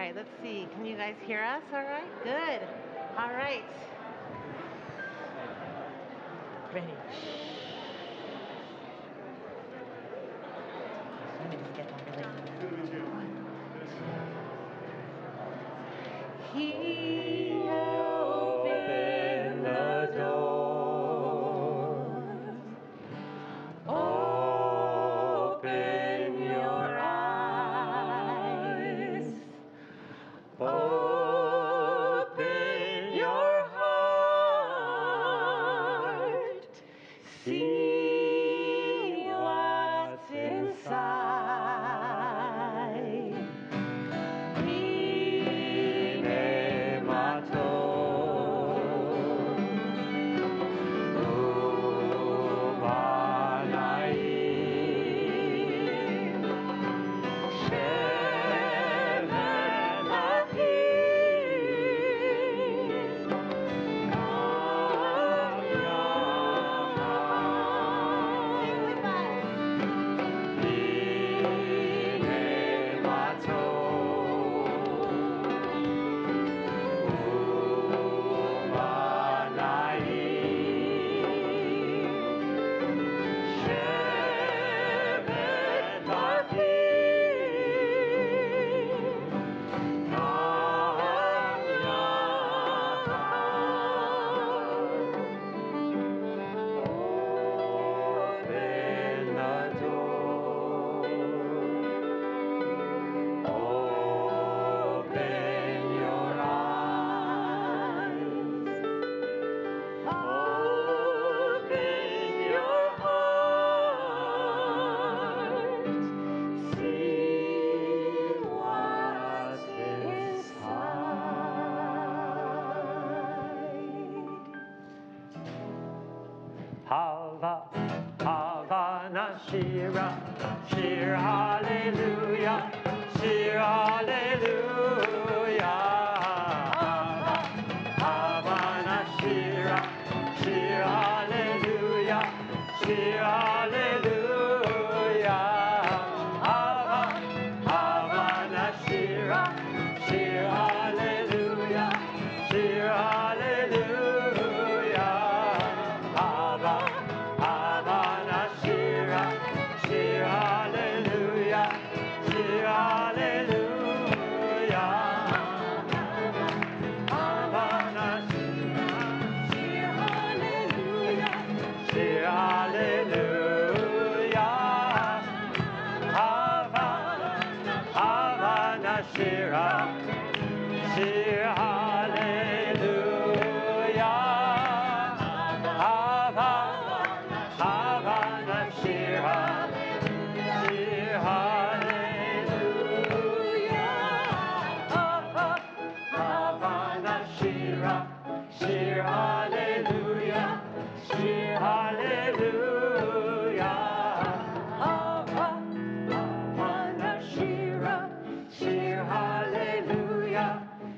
right, let's see. Can you guys hear us? All right, good. All right. Ready. Let me just get that really. He opened the door. Open your eyes. Open your heart. See what's inside. Hava, Hava Nashira, Shir Hallelujah, Shir Hallelujah. Hava, Hava Nashira, Shir Hallelujah, Shir Hallelujah. Hava, Hava Nashira, Shir Hallelujah, Shir Hallelujah. Shir Hallelujah, Hava, Hava Nashira, Shir Hallelujah, Hava, Hava Nashira, Shir Hallelujah, Shir Hallelujah, Hava, Hava Nashira, Shir Hallelujah.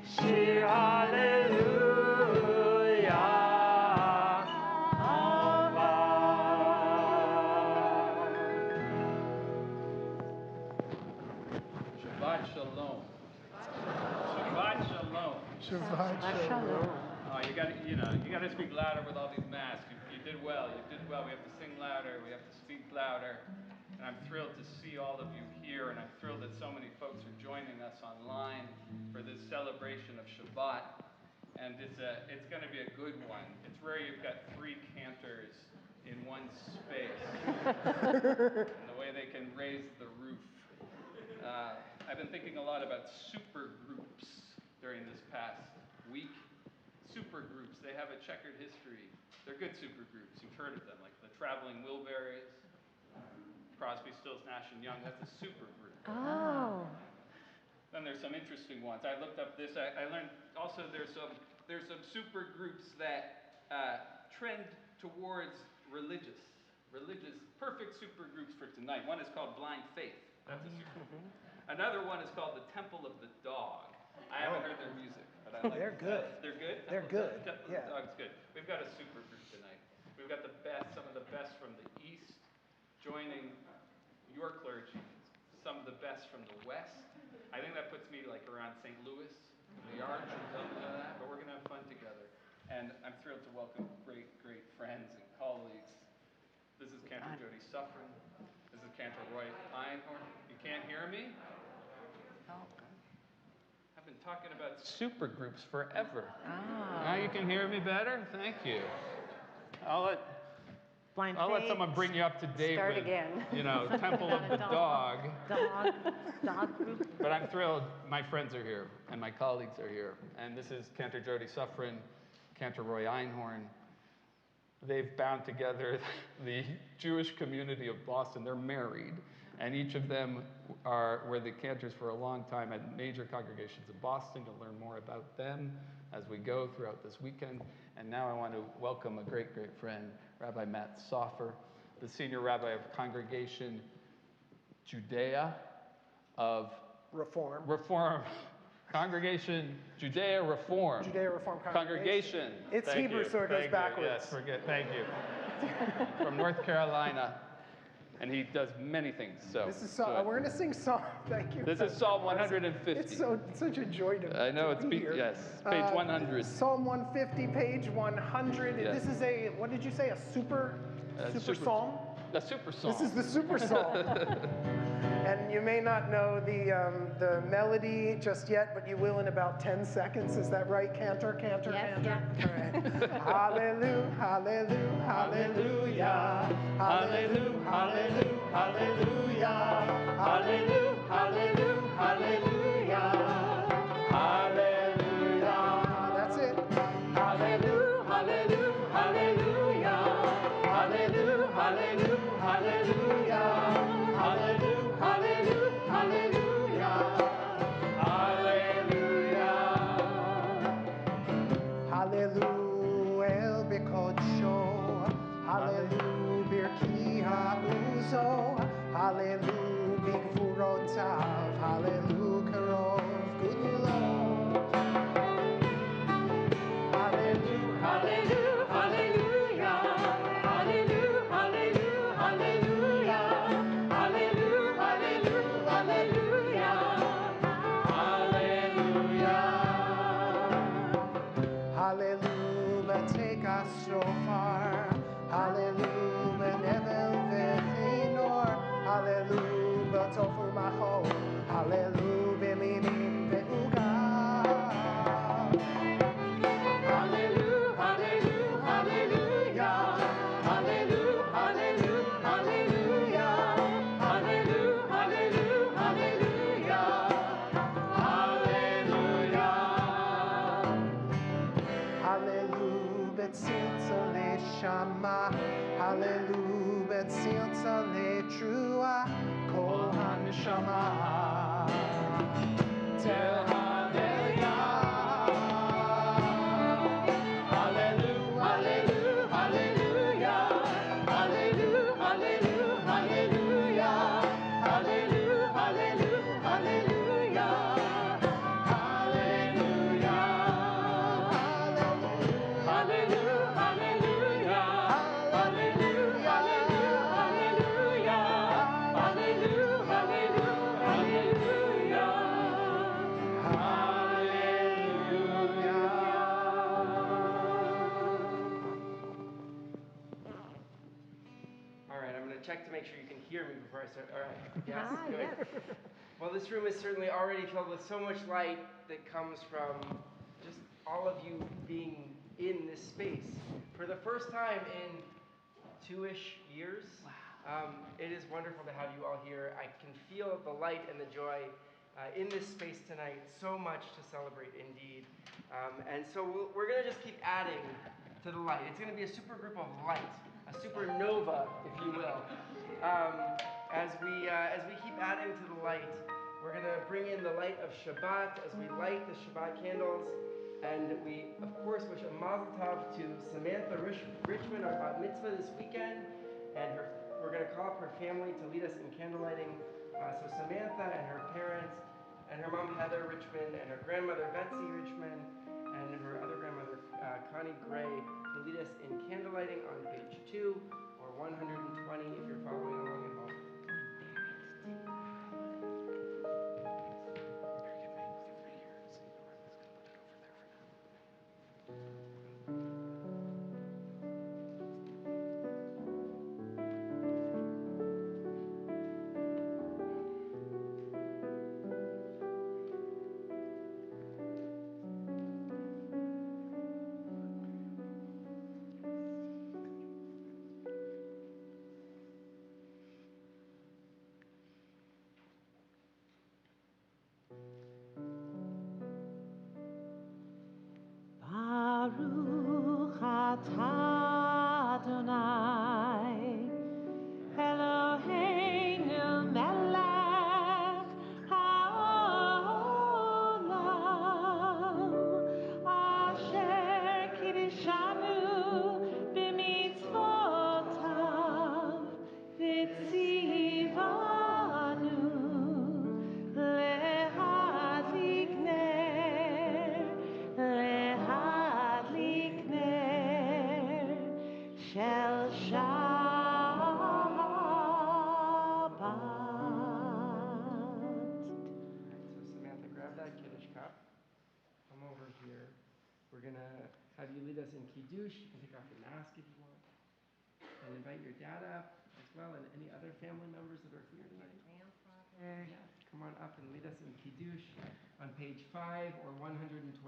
Shir Hallelujah, Hava. Shabbat Shalom. Shabbat Shalom. Shabbat Shalom. Oh, you got to speak louder with all these masks. You did well. You did well. We have to sing louder. We have to speak louder. And I'm thrilled to see all of you here, and I'm thrilled that so many folks are joining us online for this celebration of Shabbat. And it's going to be a good one. It's rare you've got three cantors in one space, and the way they can raise the roof. I've been thinking a lot about super groups during this past week. Super groups, they have a checkered history. They're good super groups. You've heard of them, like the Traveling Wilburys, Crosby, Stills, Nash & Young. That's a super group. Oh. Then there's some interesting ones. I looked up this. I learned also there's some super groups that trend towards religious, perfect super groups for tonight. One is called Blind Faith. That's a super group. Another one is called the Temple of the Dog. I haven't heard their music, but I like They're good. They're good? They're good. Temple of the Dog's good. We've got a super group tonight. We've got some of the best from the East joining your clergy, some of the best from the West. I think that puts me like around St. Louis, the Arch, or something like that. But we're gonna have fun together, and I'm thrilled to welcome great friends and colleagues. This is Cantor Jody Suffren. This is Cantor Roy Einhorn. You can't hear me? I've been talking about super groups forever. Now you can hear me better? Thank you. I'll let someone bring you up to date Start with, again. Temple of the Dog. Dog group. But I'm thrilled my friends are here and my colleagues are here. And this is Cantor Jody Suffren, Cantor Roy Einhorn. They've bound together the Jewish community of Boston. They're married, and each of them were the cantors for a long time at major congregations in Boston. To learn more about them as we go throughout this weekend. And now I want to welcome a great friend, Rabbi Matt Soffer, the senior rabbi of Congregation Judea of Reform. Congregation Judea Reform. Judea Reform Congregation. It's Thank Hebrew, you. so it goes Thank backwards. You. Yes, thank you. From North Carolina. And he does many things. So this is we're going to sing Psalm. Thank you. This is Psalm 150. It's such a joy to I know, be here. Yes, page 100. Psalm 150, page 100. Yes. This is what did you say, a super psalm? A super psalm. This is the super psalm. And you may not know the melody just yet, but you will in about 10 seconds. Is that right, Cantor? Yes, Cantor? yeah. All right. Hallelujah, hallelujah, hallelujah, hallelujah, hallelujah, hallelujah, hallelujah, hallelujah, hallelujah, hallelujah. That's it. Hallelujah, hallelujah, hallelujah, hallelujah, hallelujah, hallelujah. Hallelujah, hallelujah, hallelujah, hallelujah, el bekodsho, hallelujah, birki ha'uzo, hallelujah, bigvurotav, hallelujah, karov gulo. Hallelujah, hallelujah, hallelujah, hallelujah, hallelujah, hallelujah. Hallelujah, hallelujah, hallelujah, hallelujah, take us so far, hallelujah, never vethinor, hallelujah, tofu maho, hallelujah, minim ve'uga. Hallelujah, hallelujah, hallelujah, hallelujah, hallelujah, hallelujah. Hallelujah, hallelujah, hallelujah, hallelujah. Hallelujah, betzilza leshama. Hallelujah, betzilza letrua. Kol haneshama. Tel hallelujah. Hallelujah, hallelujah, hallelujah. Hallelujah, hallelujah, hallelujah. Hallelujah, hallelujah, hallelujah. Hallelujah. Hallelujah, hallelujah. Hallelujah, hallelujah, hallelujah. Hallelujah, hallelujah, All right, I'm going to check to make sure you can hear me before I start. All right, yes, Ah, good. yes. Well, this room is certainly already filled with so much light that comes from just all of you being in this space. For the first time in 2-ish years, it is wonderful to have you all here. I can feel the light and the joy in this space tonight. So much to celebrate indeed. And so we're going to just keep adding to the light. It's going to be a super group of light, a supernova, if you will. As we keep adding to the light, we're going to bring in the light of Shabbat as we light the Shabbat candles. And we, of course, wish a mazel tov to Samantha Richmond, our bat mitzvah this weekend. And we're going to call up her family to lead us in candlelighting. So Samantha and her parents, and her mom Heather Richmond, and her grandmother Betsy Richmond, and her other grandmother Connie Gray, to lead us in candlelighting on page 2 or 120 if you're following along at home. So Samantha, grab that Kiddush cup. Come over here. We're going to have you lead us in Kiddush. You can take off your mask if you want. And invite your dad up as well and any other family members that are here tonight. Yeah, come on up and lead us in Kiddush on page 5 or 123.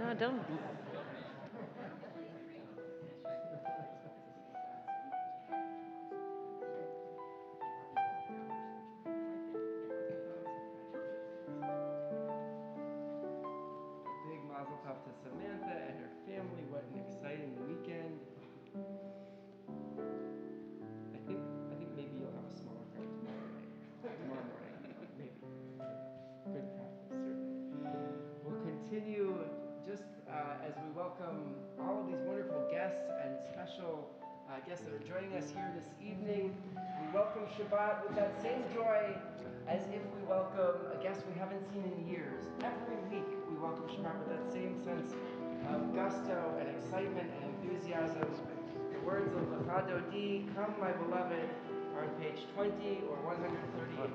No, don't. Big mazel tov to Samantha and her family. What an exciting weekend. I think maybe you'll have a smaller party tomorrow night. Tomorrow morning. Maybe. Good practice, certainly. We'll continue just as we welcome all of these wonderful guests and special guests that are joining us here this evening. We welcome Shabbat with that same joy as if we welcome a guest we haven't seen in years. Every week we welcome Shabbat with that same sense of gusto and excitement and enthusiasm. The words of Lecha Dodi, "Come my beloved," are on page 20 or 138.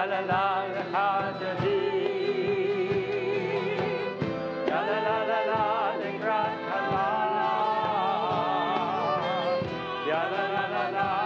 la la lecha David. Ya la la la la lekrat halal. Ya la la la la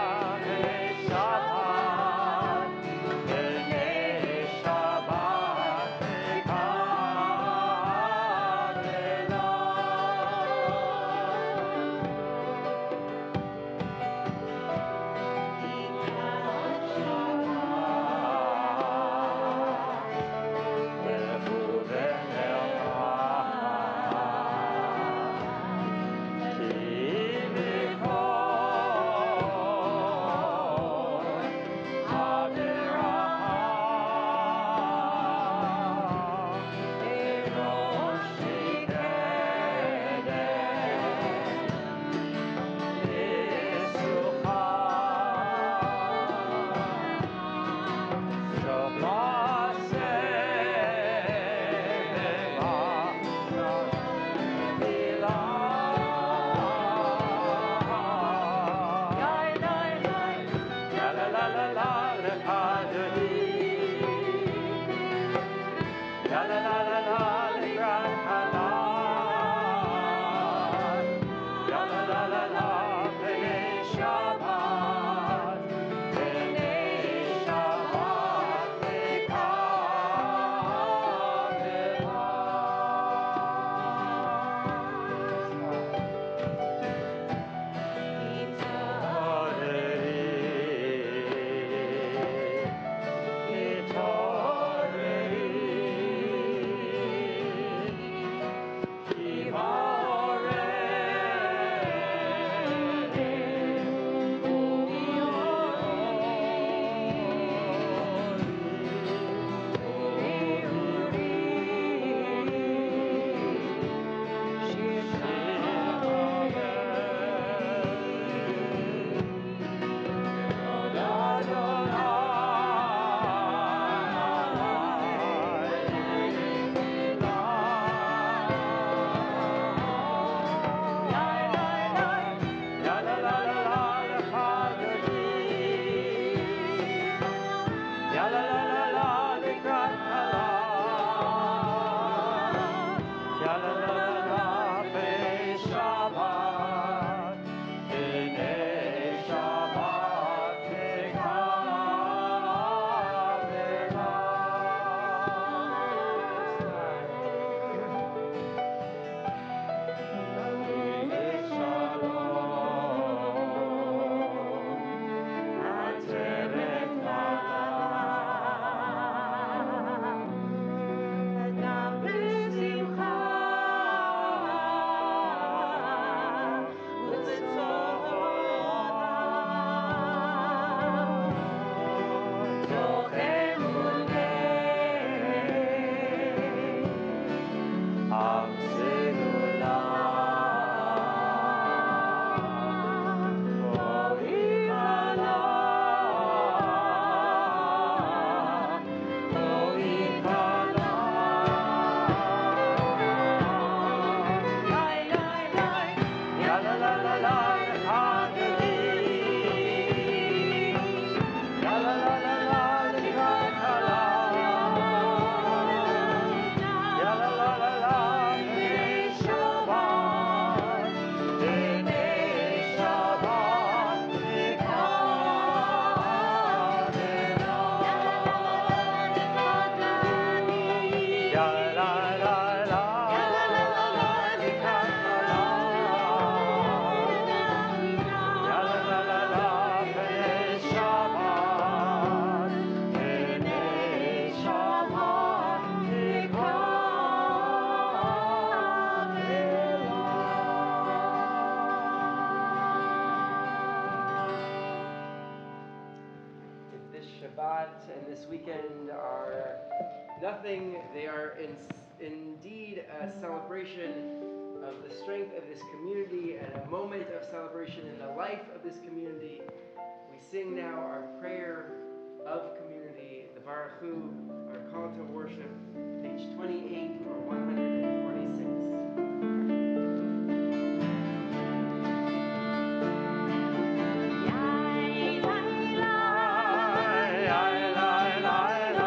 Shabbat. B'nei Shabbat Shabbat and this weekend are nothing. They are indeed a celebration of the strength of this community and a moment of celebration in the life of this community. We sing now our prayer of community, the Baruch Hu, our call to worship, page 28 or 146. La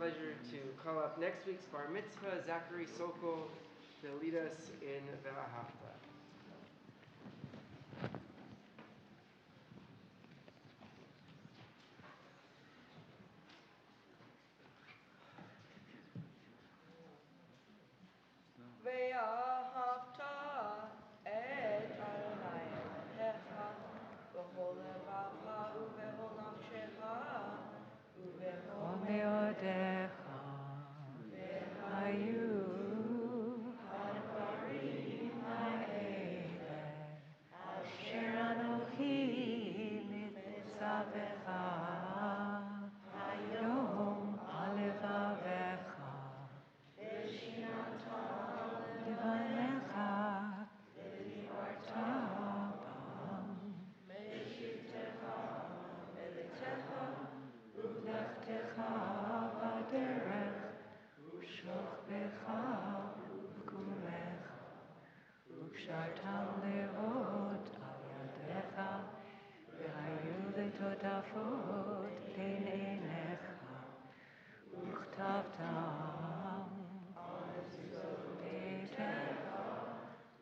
pleasure to call up next week's bar mitzvah, Zachary Sokol, to lead us in Ve'ahavta. ואהבת את אדוני אלוהיך בכל לבבך ובכל נפשך ובכל מאודך והיו הדברים האלה אשר אנוכי מצווך היום על לבבך ושיננת לבניך ודיברת בם בשבתך בביתך ולכתך בדרך ושוכבך ובקומך וקשרתם לאות על ידיך והיו לטוטפות בין עיניך וכתבתם על מזוזות ביתך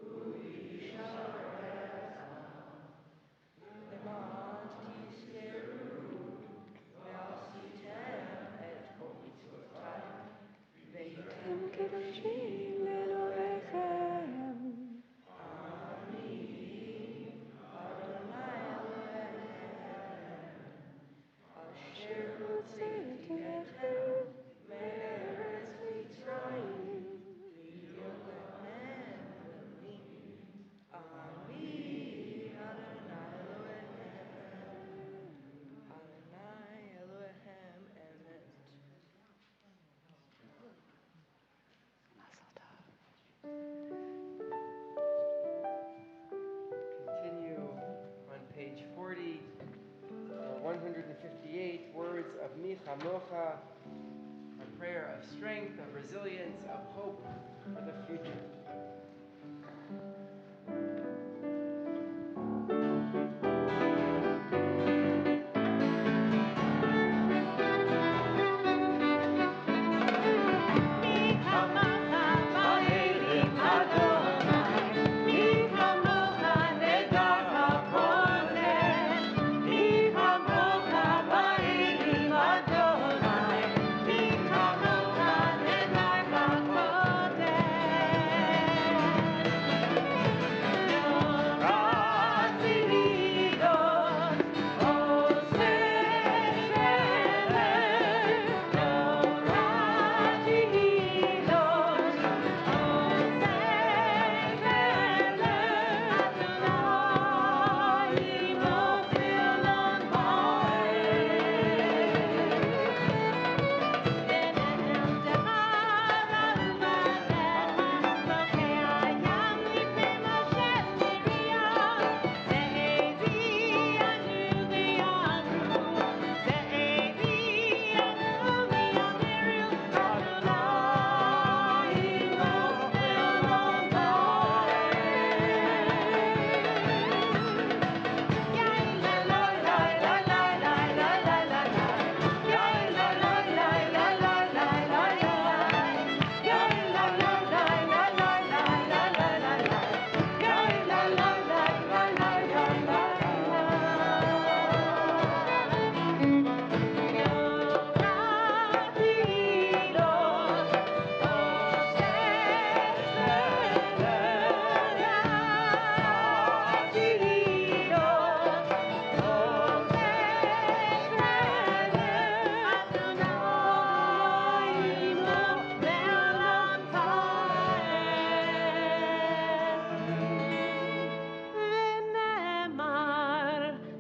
ובשעריך למען תזכרו ועשיתם את כל מצוותיי והייתם קדושים לאלוהיכם. אני אדוני אלוהיכם אשר הוצאתי אתכם מארץ מצרים להיות לכם גויים. אני אדוני אלוהיכם אמת. Continue on page 40, or 158, words of Mi Chamocha, a prayer of strength, of resilience, of hope for the future.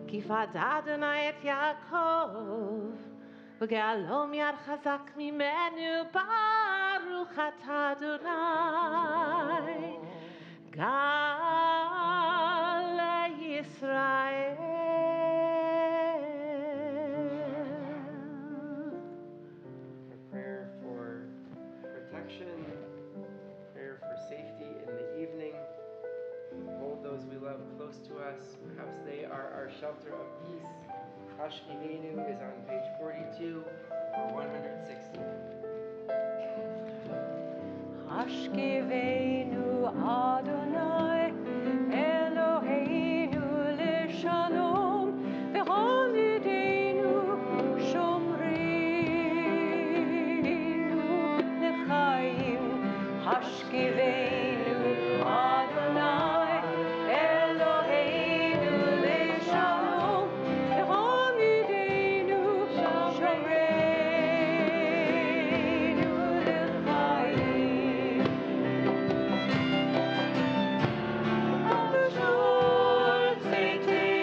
כיפת אדוני את יעקב וגאלו מיד חזק ממנו ברוך אתה אדוני גאל ישראל. A prayer for protection, prayer for safety in the evening. Hold those we love close to us. Perhaps they are our shelter of peace. Hashkivenu is on page 42 or 160. Hashkivenu Adonai Eloheinu Leshalom V'Hamidenu Shomreinu L'chaim Hashkivenu Adonai Eloheinu Leshalom V'Hamidenu Shomreinu L'chaim Adonai Tzidkenu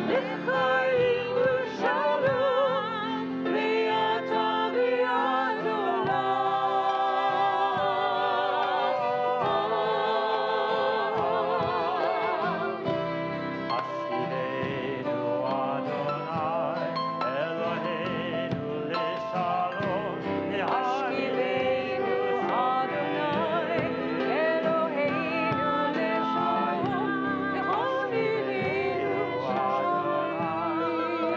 L'chaim Shalom Me'ata v'ad olam. Hashivenu Adonai Eloheinu Leshalom Hashkivenu Adonai Eloheinu Leshalom V'Hamidenu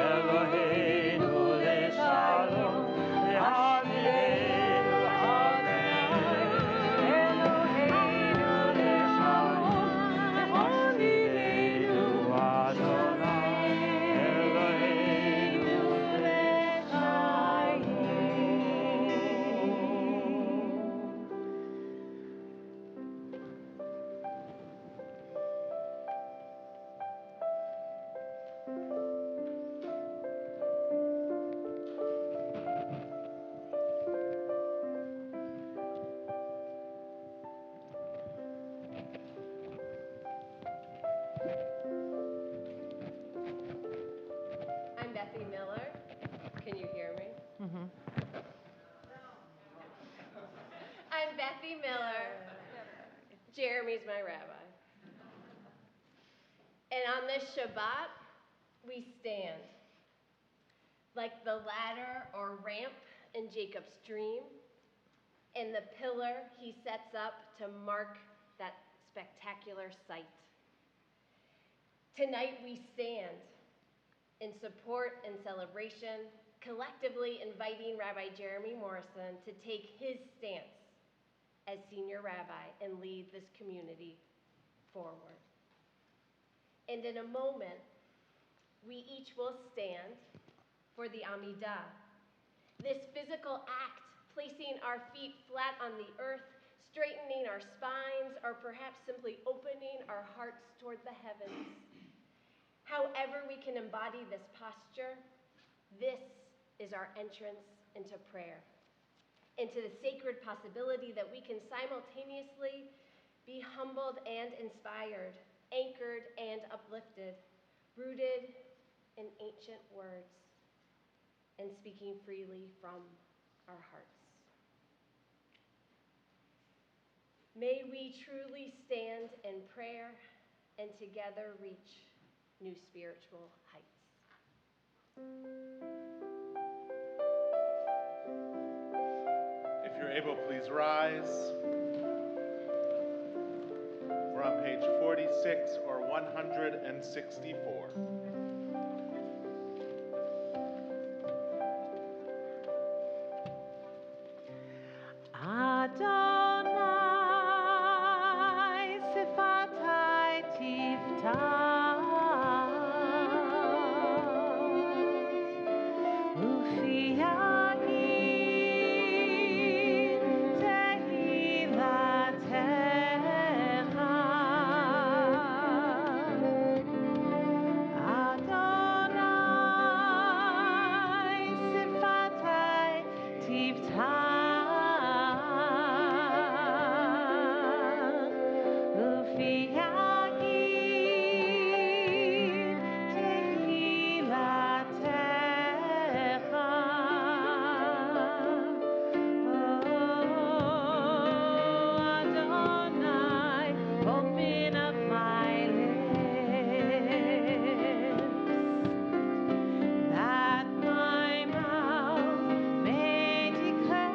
Eloheinu Leshalom Hashkivenu Adonai Eloheinu Leshalom V'Hamidenu Eloheinu I'm Bethany Miller. Can you hear me? I'm Bethany Miller. Jeremy's my rabbi. And on this Shabbat, we stand like the ladder or ramp in Jacob's dream, and the pillar he sets up to mark that spectacular sight. Tonight we stand in support and celebration, collectively inviting Rabbi Jeremy Morrison to take his stance as senior rabbi and lead this community forward. And in a moment, we each will stand for the Amidah, this physical act, placing our feet flat on the earth, straightening our spines, or perhaps simply opening our hearts toward the heavens. However we can embody this posture, this is our entrance into prayer, into the sacred possibility that we can simultaneously be humbled and inspired, anchored and uplifted, rooted in ancient words, and speaking freely from our hearts. May we truly stand in prayer and together reach new spiritual heights. If you're able, please rise. We're on page 46 or 164. Adonai sifatai tiftach ufiyayin tehilatecha Adonai sifatai tiftach Open up my lips, that my mouth may declare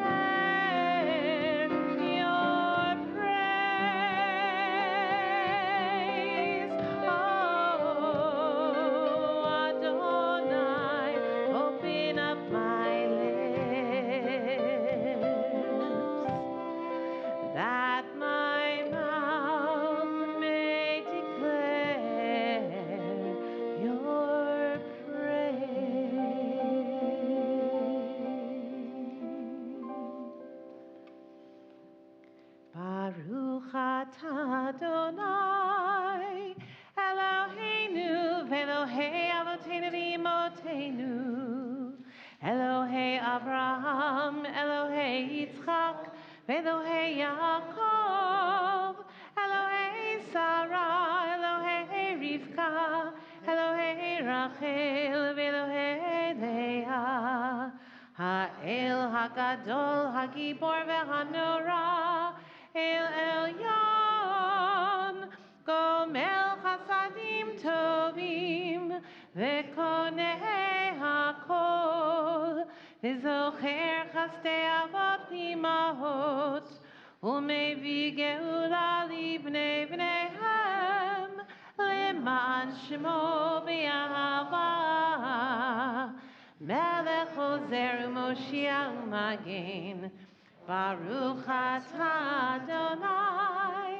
Elohei Yaakov, Elohei Sarah, Elohei Rivka, Elohei Rachel, Elohei Leah, Ha'el HaGadol, HaGibor VeHaNorah, El Elyon, Gomel Chasadim Tovim, Vekonei HaKol, V'zocher Chastei Avot Imahot, U'mevii Geula Libnei Bneihem, Leman Shmo B'Yahava, Melech Ozer U'Moshiach U'Magen, Baruch Atah Adonai,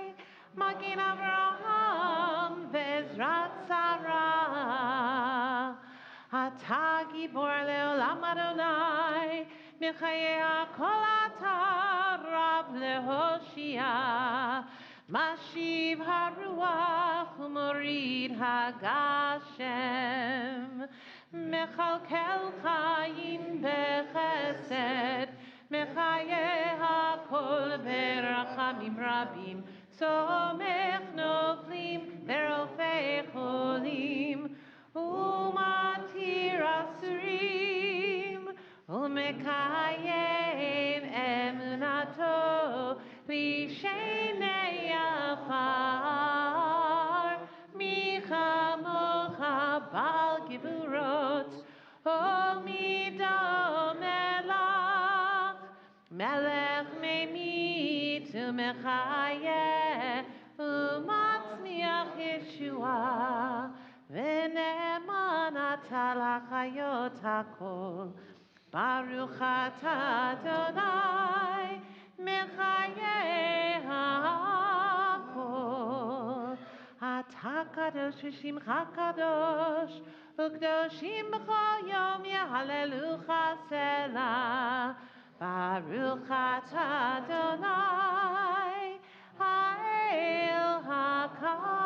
Magen Avraham Ve'ezrat Sarah. Atah Gibor Leolam Adonai, Michayei HaKol Atah Rav Lehoshia, Mashiv HaRuach U'Morid HaGashem, Mechalkel Chaim Bechesed, Mechayei HaKol Berachamim Rabim, Somech Noflim Verofei Cholim, Umatir Asurim, Umekayem Emunato, Lishenei Afar, Micha Mocha Bal Givurot, Omido Melach, Melech Memit Umechayeh, Umatzmiach Yeshua, V'ne'eman atah l'chayot hakol, Baruch atah Adonai, Mechayei hakol. Atah kadosh v'shimcha kadosh, U'kdoshim b'chol yom yehalelucha selah. Baruch atah Adonai, Ha'el HaKadosh.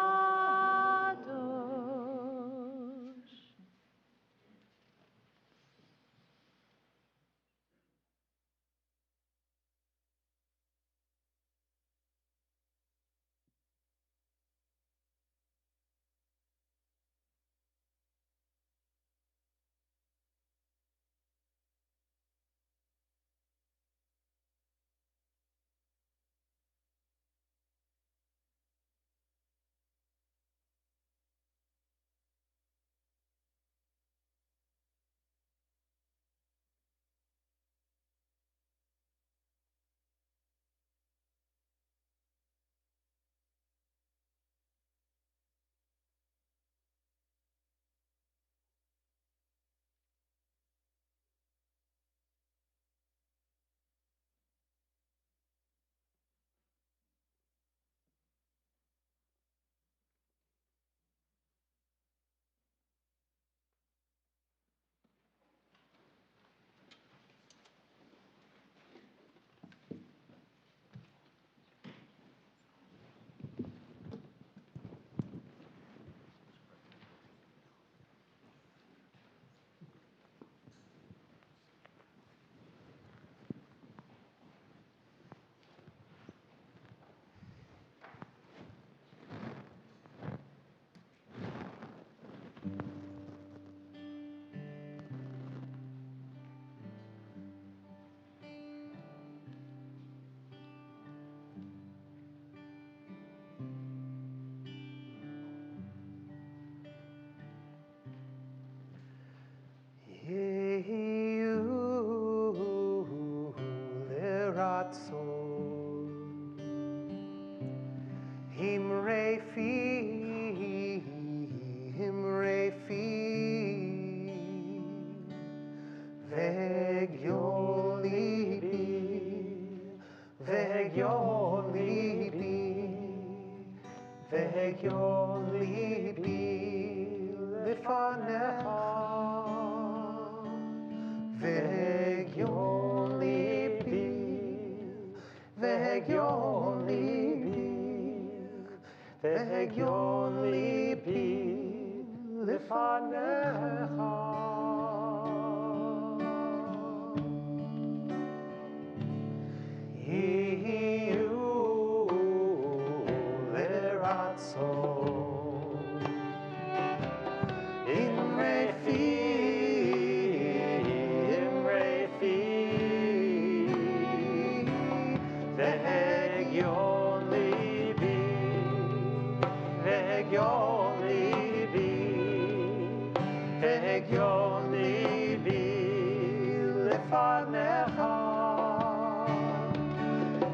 לפניך,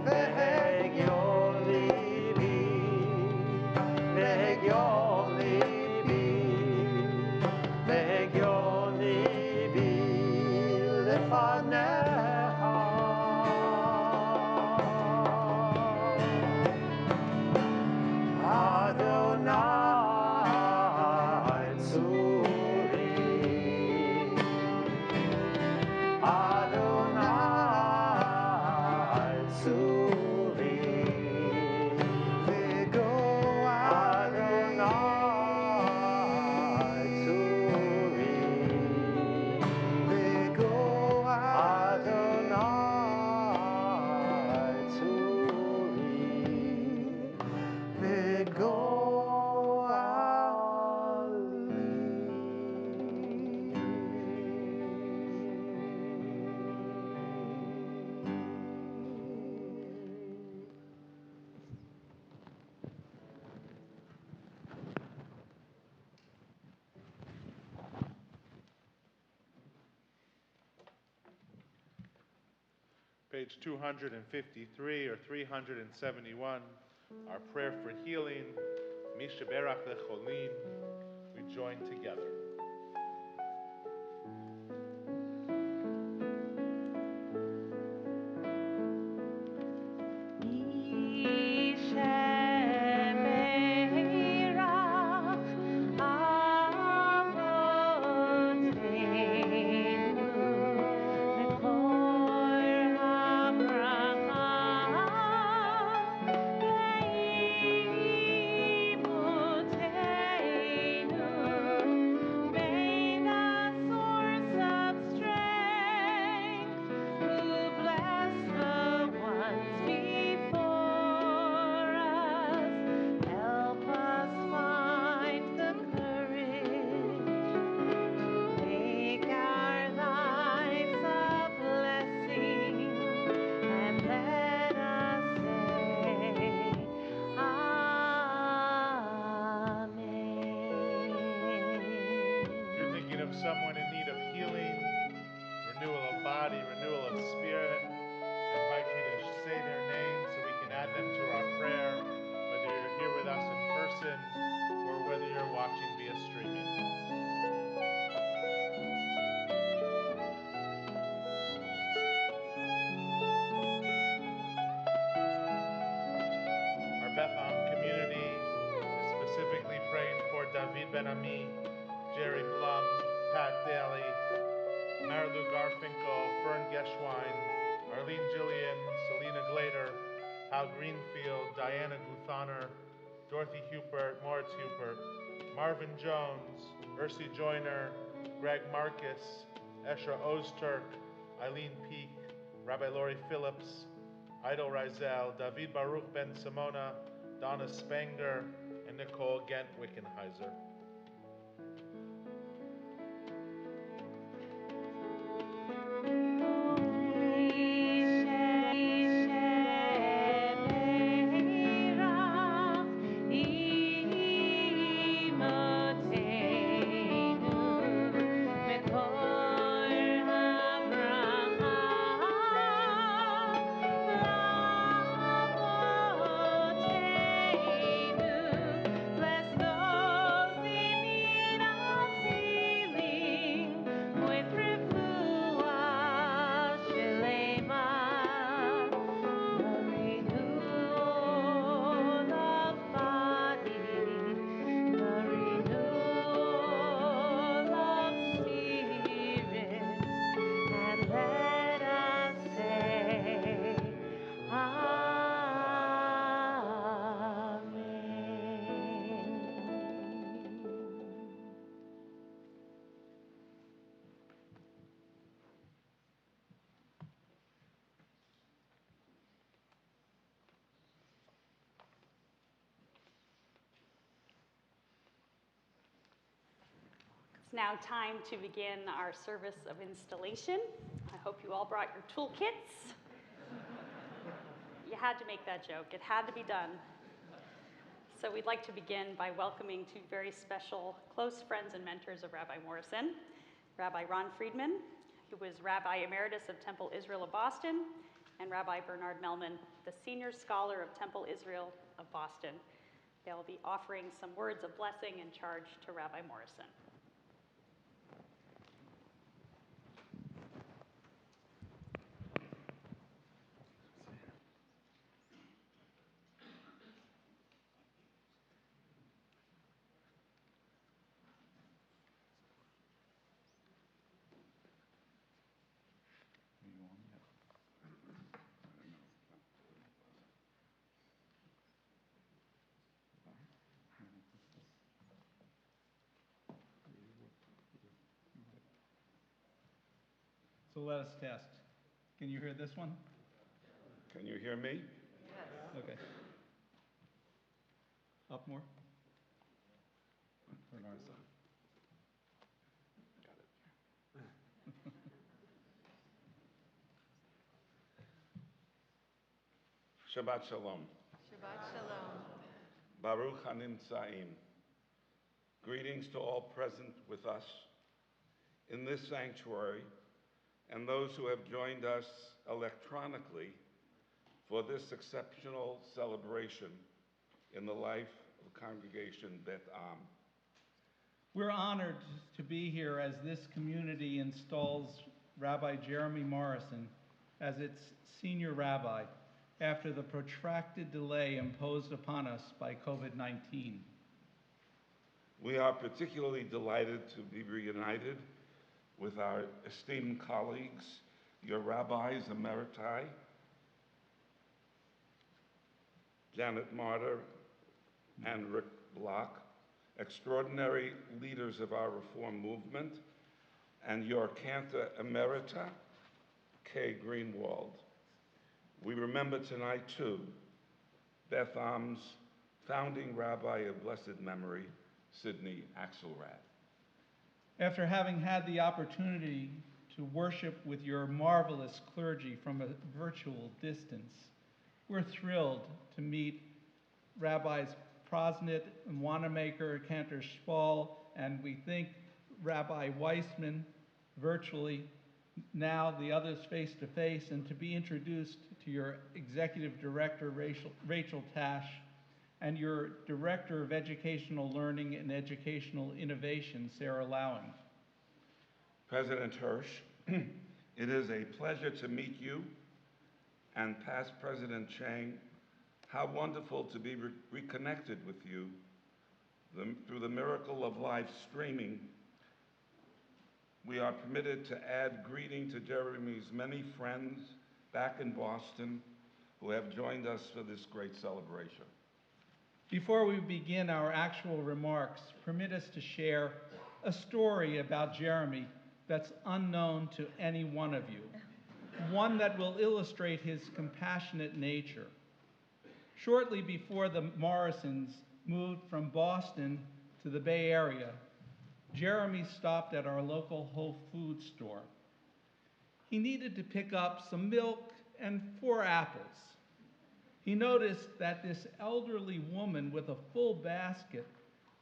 והגיון ליבי, והגיון ליבי, והגיון ליבי לפניך. Page 253 or 371, our prayer for healing, Misha Berach Lecholin, we join together. Someone in need of healing, renewal of body, renewal of spirit, I invite you to say their name so we can add them to our prayer, whether you're here with us in person or whether you're watching via streaming. Our Bethlehem community is specifically praying for David Ben-Ami, Jerry Blum, Pat Daly, Marilu Garfinkel, Fern Geschwine, Arlene Gillian, Selena Glader, Hal Greenfield, Diana Guthoner, Dorothy Hupert, Moritz Hupert, Marvin Jones, Ursi Joyner, Greg Marcus, Esra Ozturk, Eileen Peak, Rabbi Lori Phillips, Idol Rizel, David Baruch Ben Simona, Donna Spanger, and Nicole Gent Wickenheiser. It's now time to begin our service of installation. I hope you all brought your toolkits. You had to make that joke. It had to be done. So we'd like to begin by welcoming two very special close friends and mentors of Rabbi Morrison, Rabbi Ron Friedman, who was Rabbi Emeritus of Temple Israel of Boston, and Rabbi Bernard Melman, the Senior Scholar of Temple Israel of Boston. They'll be offering some words of blessing and charge to Rabbi Morrison. So let us test. Can you hear this one? Can you hear me? Okay. Up more? Or north side? Shabbat Shalom. Shabbat Shalom. Baruch Hanimtzaim. Greetings to all present with us in this sanctuary and those who have joined us electronically for this exceptional celebration in the life of Congregation Bet Am. We're honored to be here as this community installs Rabbi Jeremy Morrison as its senior rabbi after the protracted delay imposed upon us by COVID-19. We are particularly delighted to be reunited with our esteemed colleagues, your rabbis emeriti, Janet Martyr and Rick Block, extraordinary leaders of our reform movement, and your cantor emerita, Kay Greenwald. We remember tonight, too, Beth Am's founding rabbi of blessed memory, Sidney Axelrad. After having had the opportunity to worship with your marvelous clergy from a virtual distance, we're thrilled to meet Rabbis Prosnit and Wanamaker, Cantor Spall, and we think Rabbi Weissman virtually, now the others face to face, and to be introduced to your Executive Director, Rachel Tash, and your Director of Educational Learning and Educational Innovation, Sarah Lowing. President Hirsch, it is a pleasure to meet you, and past President Chang. How wonderful to be reconnected with you through the miracle of live streaming. We are permitted to add greeting to Jeremy's many friends back in Boston who have joined us for this great celebration. Before we begin our actual remarks, permit us to share a story about Jeremy that's unknown to any one of you, one that will illustrate his compassionate nature. Shortly before the Morrisons moved from Boston to the Bay Area, Jeremy stopped at our local Whole Foods store. He needed to pick up some milk and 4 apples. He noticed that this elderly woman with a full basket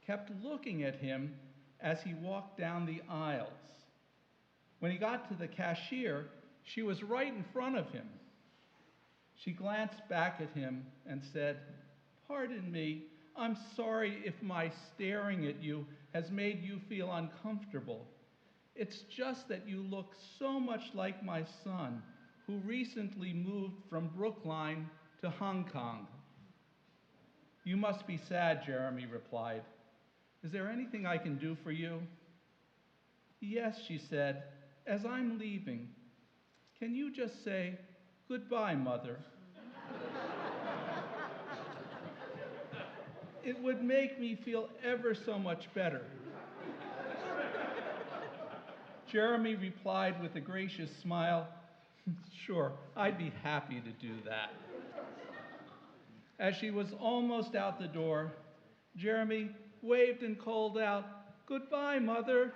kept looking at him as he walked down the aisles. When he got to the cashier, she was right in front of him. She glanced back at him and said, "Pardon me, I'm sorry if my staring at you has made you feel uncomfortable. It's just that you look so much like my son, who recently moved from Brookline to Hong Kong." "You must be sad," Jeremy replied. "Is there anything I can do for you?" "Yes," she said, "as I'm leaving, can you just say, 'Goodbye, Mother'? It would make me feel ever so much better." Jeremy replied with a gracious smile, "Sure, I'd be happy to do that." As she was almost out the door, Jeremy waved and called out, "Goodbye, Mother."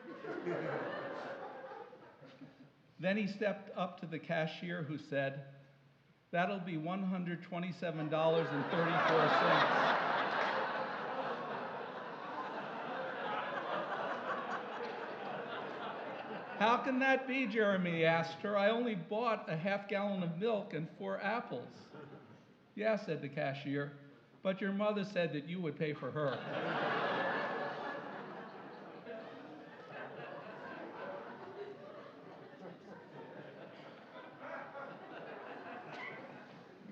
Then he stepped up to the cashier, who said, "That'll be $127.34. How can that be, Jeremy asked her. I only bought a half-gallon of milk and 4 apples. Yeah, said the cashier, but your mother said that you would pay for her.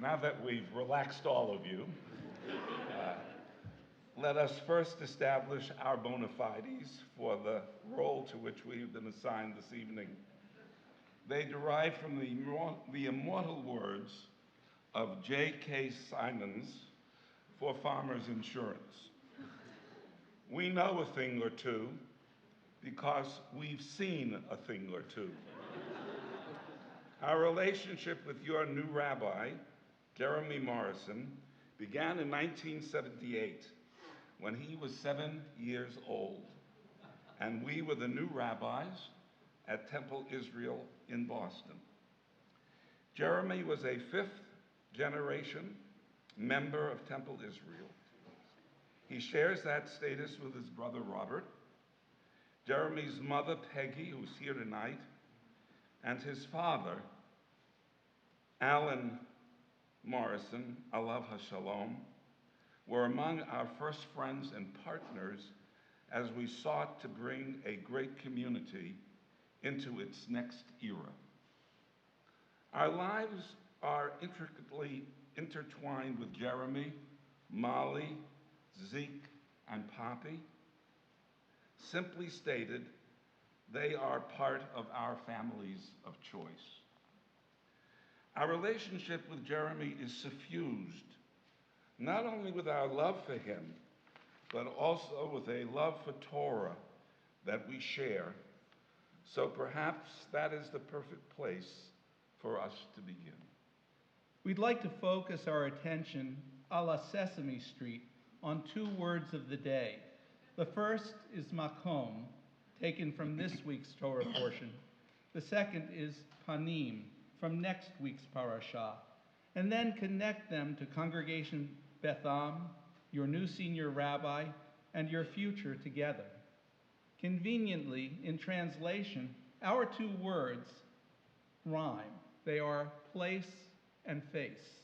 Now that we've relaxed all of you, let us first establish our bona fides for the role to which we have been assigned this evening. They derive from the immortal words of J.K. Simons for Farmers Insurance. We know a thing or two because we've seen a thing or two. Our relationship with your new rabbi, Jeremy Morrison, began in 1978 when he was 7 years old, and we were the new rabbis at Temple Israel in Boston. Jeremy was a 5th-generation member of Temple Israel. He shares that status with his brother Robert, Jeremy's mother Peggy, who's here tonight, and his father, Alan Morrison, Alav HaShalom, were among our first friends and partners as we sought to bring a great community into its next era. Our lives are intricately intertwined with Jeremy, Molly, Zeke, and Poppy. Simply stated, they are part of our families of choice. Our relationship with Jeremy is suffused not only with our love for him, but also with a love for Torah that we share. So perhaps that is the perfect place for us to begin. We'd like to focus our attention a la Sesame Street on 2 words of the day. The first is makom, taken from this week's Torah portion. The second is panim, from next week's parashah, and then connect them to Congregation Betham, your new senior rabbi, and your future together. Conveniently, in translation, our 2 words rhyme. They are place and face.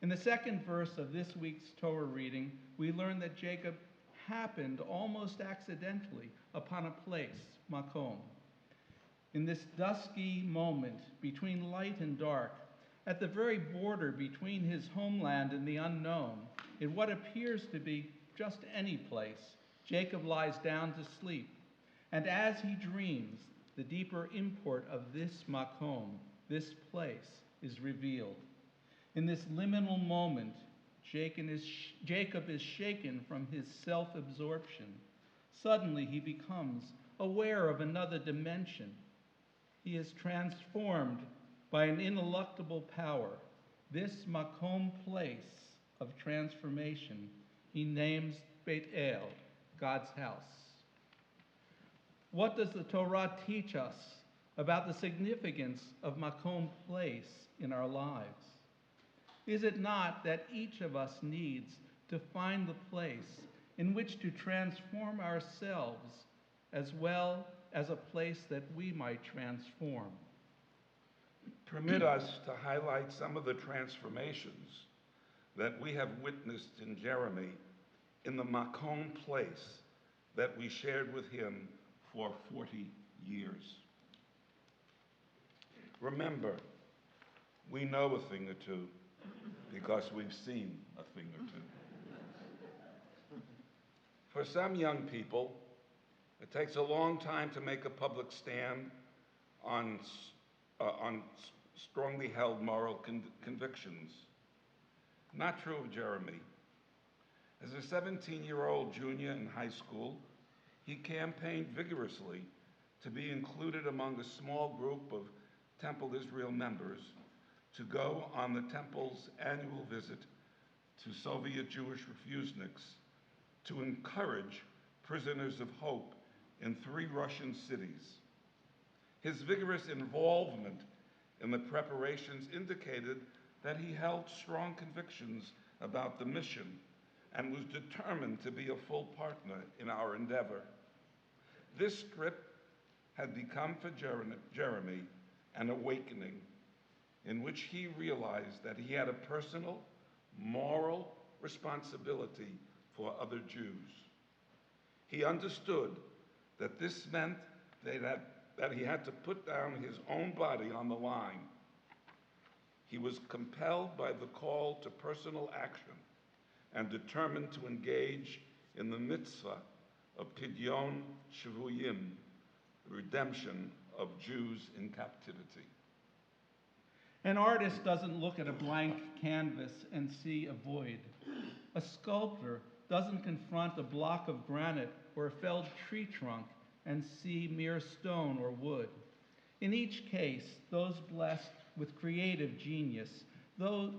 In the second verse of this week's Torah reading, we learn that Jacob happened almost accidentally upon a place, makom. In this dusky moment between light and dark, at the very border between his homeland and the unknown, in what appears to be just any place, Jacob lies down to sleep. And as he dreams, the deeper import of this makom, this place, is revealed. In this liminal moment, Jacob is shaken from his self-absorption. Suddenly, he becomes aware of another dimension. He is transformed by an ineluctable power. This makom place of transformation he names Beit El, God's house. What does the Torah teach us about the significance of makom place in our lives? Is it not that each of us needs to find the place in which to transform ourselves as well as a place that we might transform? Permit us to highlight some of the transformations that we have witnessed in Jeremy in the makom place that we shared with him for 40 years. Remember, we know a thing or two because we've seen a thing or two. For some young people, it takes a long time to make a public stand on strongly held moral convictions. Not true of Jeremy. As a 17-year-old junior in high school, he campaigned vigorously to be included among a small group of Temple Israel members to go on the Temple's annual visit to Soviet Jewish refuseniks to encourage prisoners of hope in 3 Russian cities. His vigorous involvement in the preparations indicated that he held strong convictions about the mission and was determined to be a full partner in our endeavor. This script had become for Jeremy an awakening in which he realized that he had a personal, moral responsibility for other Jews. He understood that this meant that he had to put down his own body on the line. He was compelled by the call to personal action and determined to engage in the mitzvah of Pidyon Shvuyim, the redemption of Jews in captivity. An artist doesn't look at a blank canvas and see a void. A sculptor doesn't confront a block of granite or a felled tree trunk and see mere stone or wood. In each case, those blessed with creative genius, those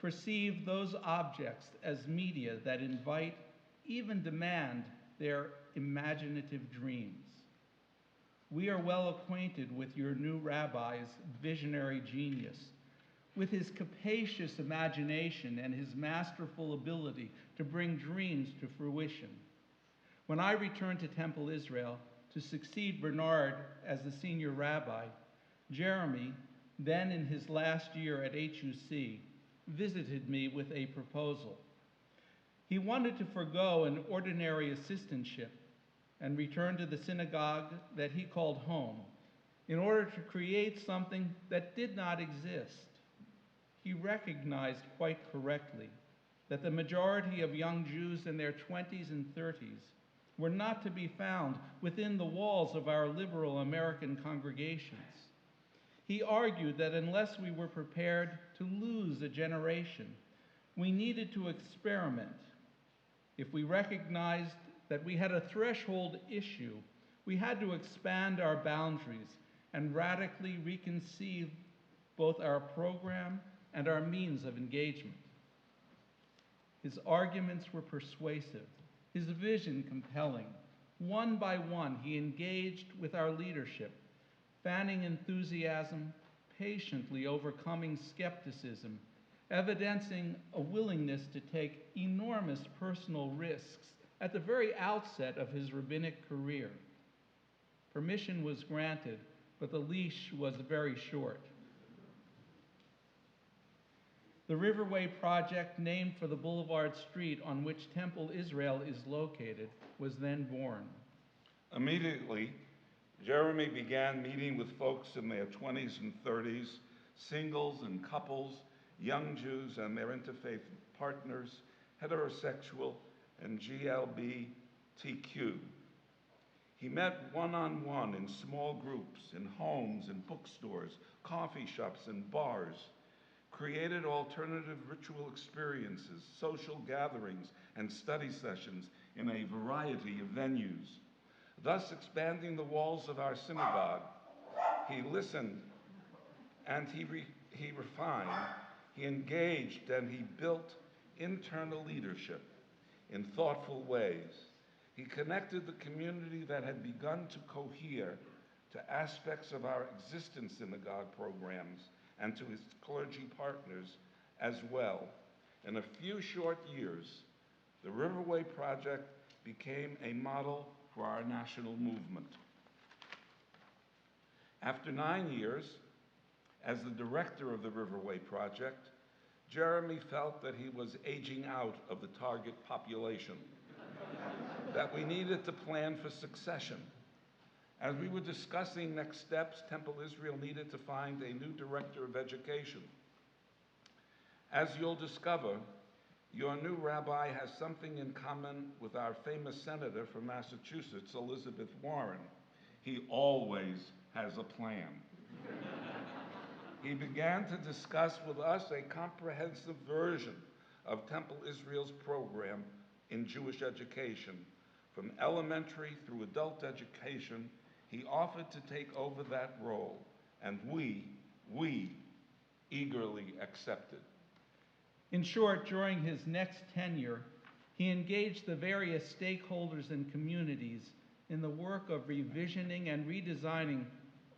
perceive those objects as media that invite, even demand, their imaginative dreams. We are well acquainted with your new rabbi's visionary genius, with his capacious imagination and his masterful ability to bring dreams to fruition. When I returned to Temple Israel to succeed Bernard as the senior rabbi, Jeremy, then in his last year at HUC, visited me with a proposal. He wanted to forego an ordinary assistantship and return to the synagogue that he called home in order to create something that did not exist. He recognized quite correctly that the majority of young Jews in their 20s and 30s were not to be found within the walls of our liberal American congregations. He argued that unless we were prepared to lose a generation, we needed to experiment. If we recognized that we had a threshold issue, we had to expand our boundaries and radically reconceive both our program and our means of engagement. His arguments were persuasive, his vision compelling. One by one, he engaged with our leadership, fanning enthusiasm, patiently overcoming skepticism, evidencing a willingness to take enormous personal risks at the very outset of his rabbinic career. Permission was granted, but the leash was very short. The Riverway Project, named for the Boulevard Street on which Temple Israel is located, was then born. Immediately, Jeremy began meeting with folks in their 20s and 30s, singles and couples, young Jews and their interfaith partners, heterosexual and GLBTQ. He met one-on-one in small groups, in homes, in bookstores, coffee shops, and bars, created alternative ritual experiences, social gatherings, and study sessions in a variety of venues, thus expanding the walls of our synagogue. He listened and he refined, he engaged, and he built internal leadership in thoughtful ways. He connected the community that had begun to cohere to aspects of our existing synagogue programs and to his clergy partners as well. In a few short years, the Riverway Project became a model for our national movement. After 9 years, as the director of the Riverway Project, Jeremy felt that he was aging out of the target population, that we needed to plan for succession. As we were discussing next steps, Temple Israel needed to find a new director of education. As you'll discover, your new rabbi has something in common with our famous senator from Massachusetts, Elizabeth Warren. He always has a plan. He began to discuss with us a comprehensive version of Temple Israel's program in Jewish education. From elementary through adult education, he offered to take over that role, and we eagerly accepted. In short, during his next tenure, he engaged the various stakeholders and communities in the work of revisioning and redesigning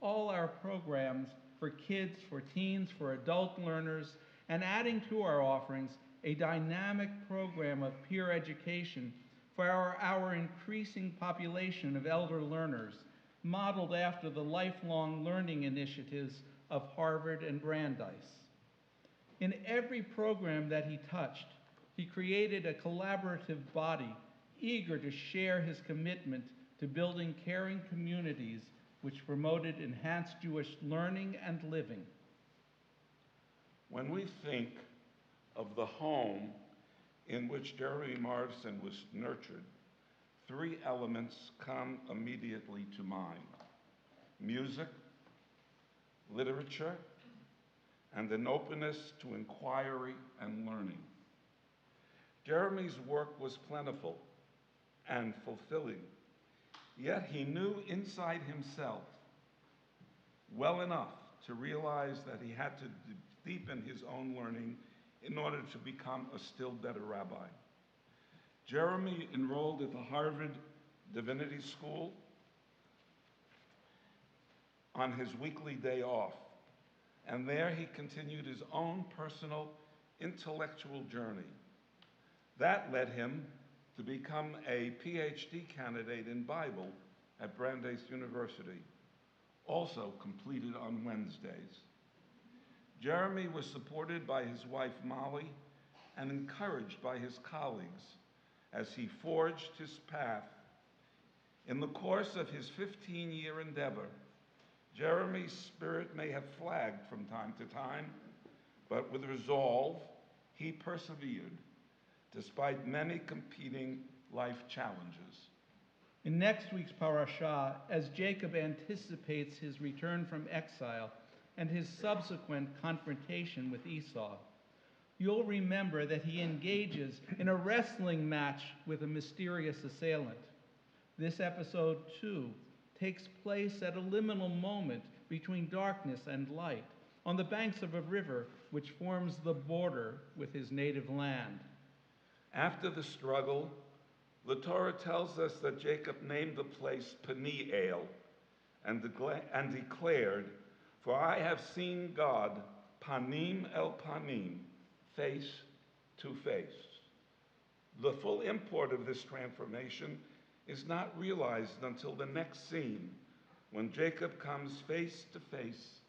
all our programs for kids, for teens, for adult learners, and adding to our offerings a dynamic program of peer education for our increasing population of elder learners, modeled after the lifelong learning initiatives of Harvard and Brandeis. In every program that he touched, he created a collaborative body eager to share his commitment to building caring communities which promoted enhanced Jewish learning and living. When we think of the home in which Jeremy Morrison was nurtured, three elements come immediately to mind: music, literature, and an openness to inquiry and learning. Jeremy's work was plentiful and fulfilling, yet he knew inside himself well enough to realize that he had to deepen his own learning in order to become a still better rabbi. Jeremy enrolled at the Harvard Divinity School on his weekly day off, and there he continued his own personal intellectual journey. That led him to become a PhD candidate in Bible at Brandeis University, also completed on Wednesdays. Jeremy was supported by his wife Molly and encouraged by his colleagues as he forged his path. In the course of his 15-year endeavor, Jeremy's spirit may have flagged from time to time, but with resolve, he persevered despite many competing life challenges. In next week's parashah, as Jacob anticipates his return from exile and his subsequent confrontation with Esau, you'll remember that he engages in a wrestling match with a mysterious assailant. This episode, too, takes place at a liminal moment between darkness and light, on the banks of a river which forms the border with his native land. After the struggle, the Torah tells us that Jacob named the place Peniel and declared, "For I have seen God, panim el panim, face to face." The full import of this transformation is not realized until the next scene, when Jacob comes face to face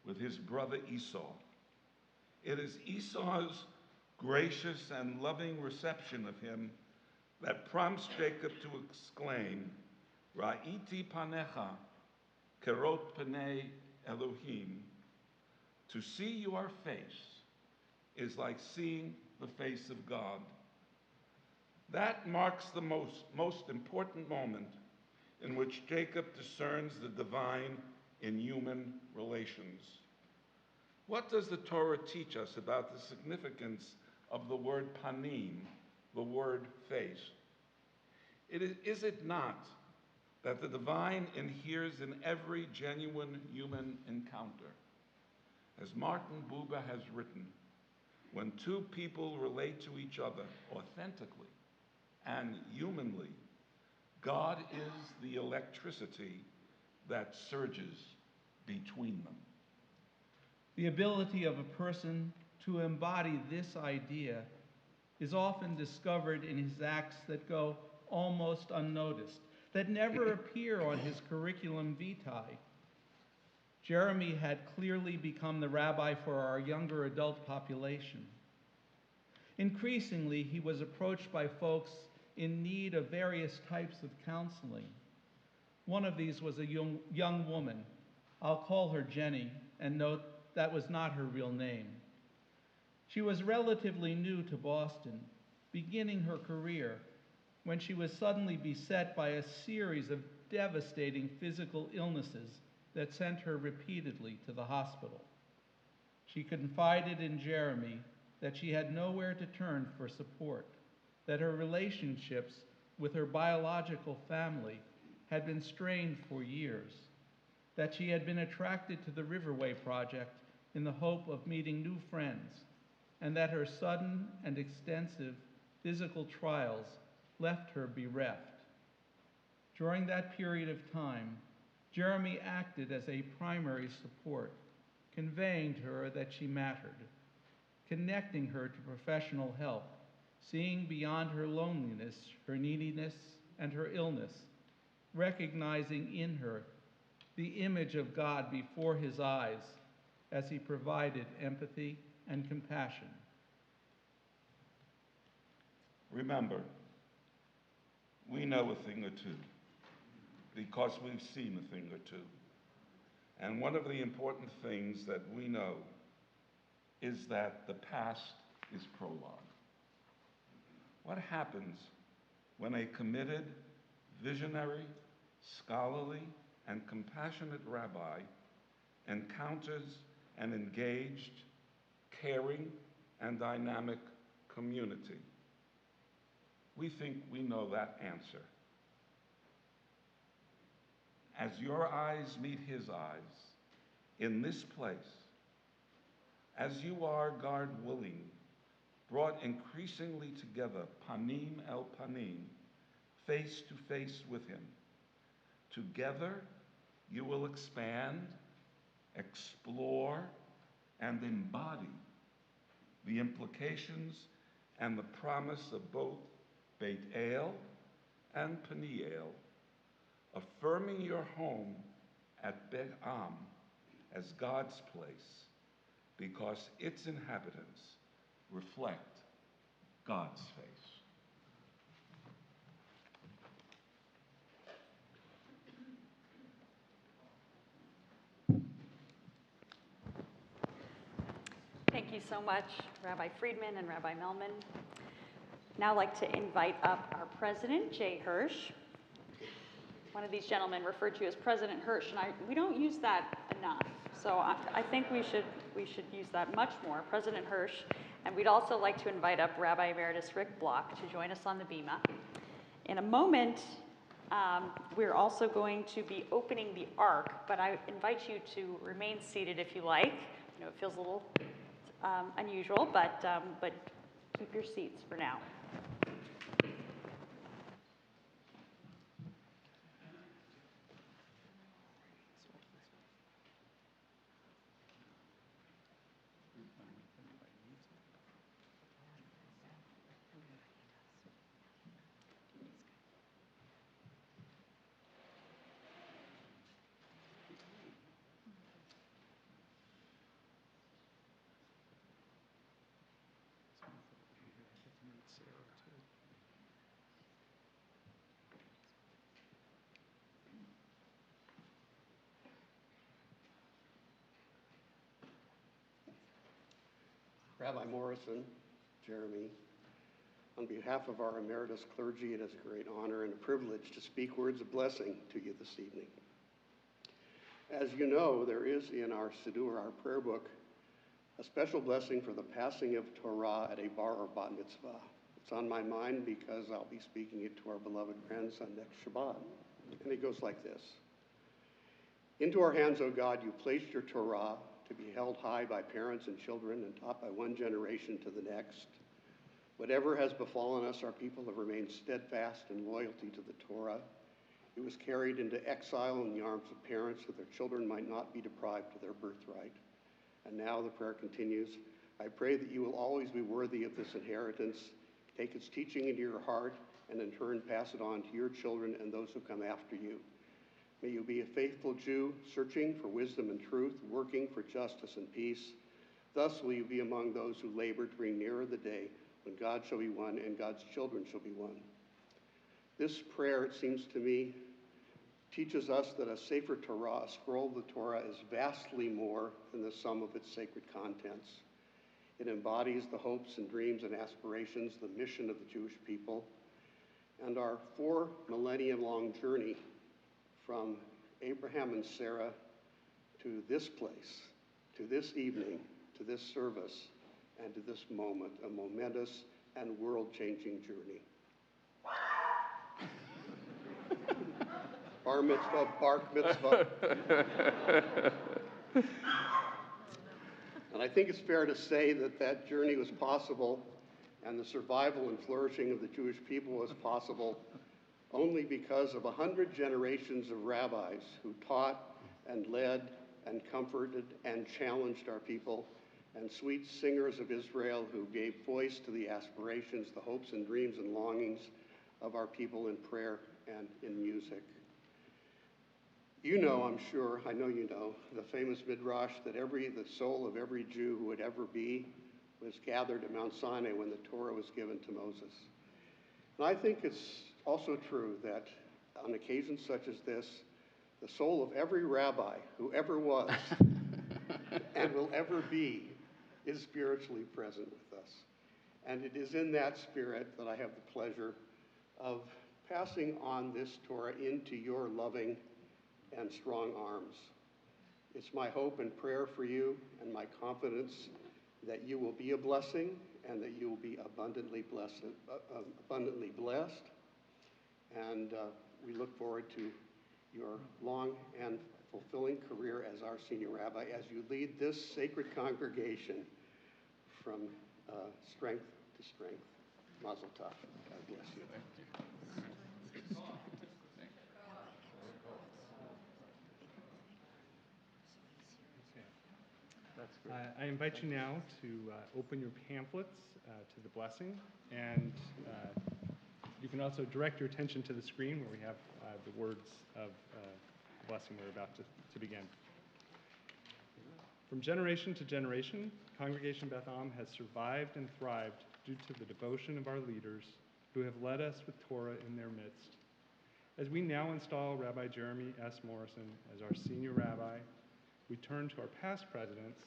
with his brother Esau. It is Esau's gracious and loving reception of him that prompts Jacob to exclaim, "Ra'iti panecha, kerot panei Elohim." To see your face is like seeing the face of God. That marks the most important moment in which Jacob discerns the divine in human relations. What does the Torah teach us about the significance of the word panim, the word face? Is it not that the divine inheres in every genuine human encounter? As Martin Buber has written, when two people relate to each other authentically and humanly, God is the electricity that surges between them. The ability of a person to embody this idea is often discovered in his acts that go almost unnoticed, that never appear on his curriculum vitae. Jeremy had clearly become the rabbi for our younger adult population. Increasingly, he was approached by folks in need of various types of counseling. One of these was a young woman. I'll call her Jenny, and note that was not her real name. She was relatively new to Boston, beginning her career, when she was suddenly beset by a series of devastating physical illnesses that sent her repeatedly to the hospital. She confided in Jeremy that she had nowhere to turn for support, that her relationships with her biological family had been strained for years, that she had been attracted to the Riverway Project in the hope of meeting new friends, and that her sudden and extensive physical trials left her bereft. During that period of time, Jeremy acted as a primary support, conveying to her that she mattered, connecting her to professional help, seeing beyond her loneliness, her neediness, and her illness, recognizing in her the image of God before his eyes as he provided empathy and compassion. Remember, we know a thing or two because we've seen a thing or two. And one of the important things that we know is that the past is prologue. What happens when a committed, visionary, scholarly, and compassionate rabbi encounters an engaged, caring, and dynamic community? We think we know that answer. As your eyes meet his eyes in this place, as you are, God willing, brought increasingly together, panim el panim, face to face with him, together you will expand, explore, and embody the implications and the promise of both Beit El and Peniel, affirming your home at Beit Am as God's place, because its inhabitants reflect God's face. Thank you so much, Rabbi Friedman and Rabbi Melman. Now I'd like to invite up our president, Jay Hirsch. One of these gentlemen referred to as President Hirsch, and we don't use that enough. So I think we should use that much more, President Hirsch. And we'd also like to invite up Rabbi Emeritus Rick Block to join us on the bima. In a moment, we're also going to be opening the Ark, but I invite you to remain seated if you like. I know it feels a little unusual, but keep your seats for now. Rabbi Morrison, Jeremy, on behalf of our emeritus clergy, it is a great honor and a privilege to speak words of blessing to you this evening. As you know, there is in our Siddur, our prayer book, a special blessing for the passing of Torah at a bar or bat mitzvah. It's on my mind because I'll be speaking it to our beloved grandson next Shabbat. And it goes like this. Into our hands, O God, you placed your Torah to be held high by parents and children and taught by one generation to the next. Whatever has befallen us, our people have remained steadfast in loyalty to the Torah. It was carried into exile in the arms of parents so their children might not be deprived of their birthright. And now the prayer continues. I pray that you will always be worthy of this inheritance, take its teaching into your heart, and in turn pass it on to your children and those who come after you. May you be a faithful Jew, searching for wisdom and truth, working for justice and peace. Thus will you be among those who labor to bring nearer the day when God shall be one and God's children shall be one. This prayer, it seems to me, teaches us that a Sefer Torah, a scroll of the Torah, is vastly more than the sum of its sacred contents. It embodies the hopes and dreams and aspirations, the mission of the Jewish people, and our 4 millennium-long journey from Abraham and Sarah to this place, to this evening, to this service, and to this moment, a momentous and world-changing journey. Bar mitzvah, bark mitzvah. And I think it's fair to say that that journey was possible and the survival and flourishing of the Jewish people was possible only because of 100 generations of rabbis who taught and led and comforted and challenged our people, and sweet singers of Israel who gave voice to the aspirations, the hopes and dreams and longings of our people in prayer and in music. You know, I'm sure, I know you know, the famous midrash that the soul of every Jew who would ever be was gathered at Mount Sinai when the Torah was given to Moses. And I think it's also true that on occasions such as this, the soul of every rabbi who ever was and will ever be is spiritually present with us. And it is in that spirit that I have the pleasure of passing on this Torah into your loving and strong arms. It's my hope and prayer for you and my confidence that you will be a blessing and that you will be abundantly blessed. And we look forward to your long and fulfilling career as our senior rabbi as you lead this sacred congregation from strength to strength. Mazel tov. God bless you. I invite you now to open your pamphlets to the blessing, and you can also direct your attention to the screen where we have the words of the blessing we're about to begin. From generation to generation, Congregation Beth Am has survived and thrived due to the devotion of our leaders who have led us with Torah in their midst. As we now install Rabbi Jeremy S. Morrison as our senior rabbi, we turn to our past presidents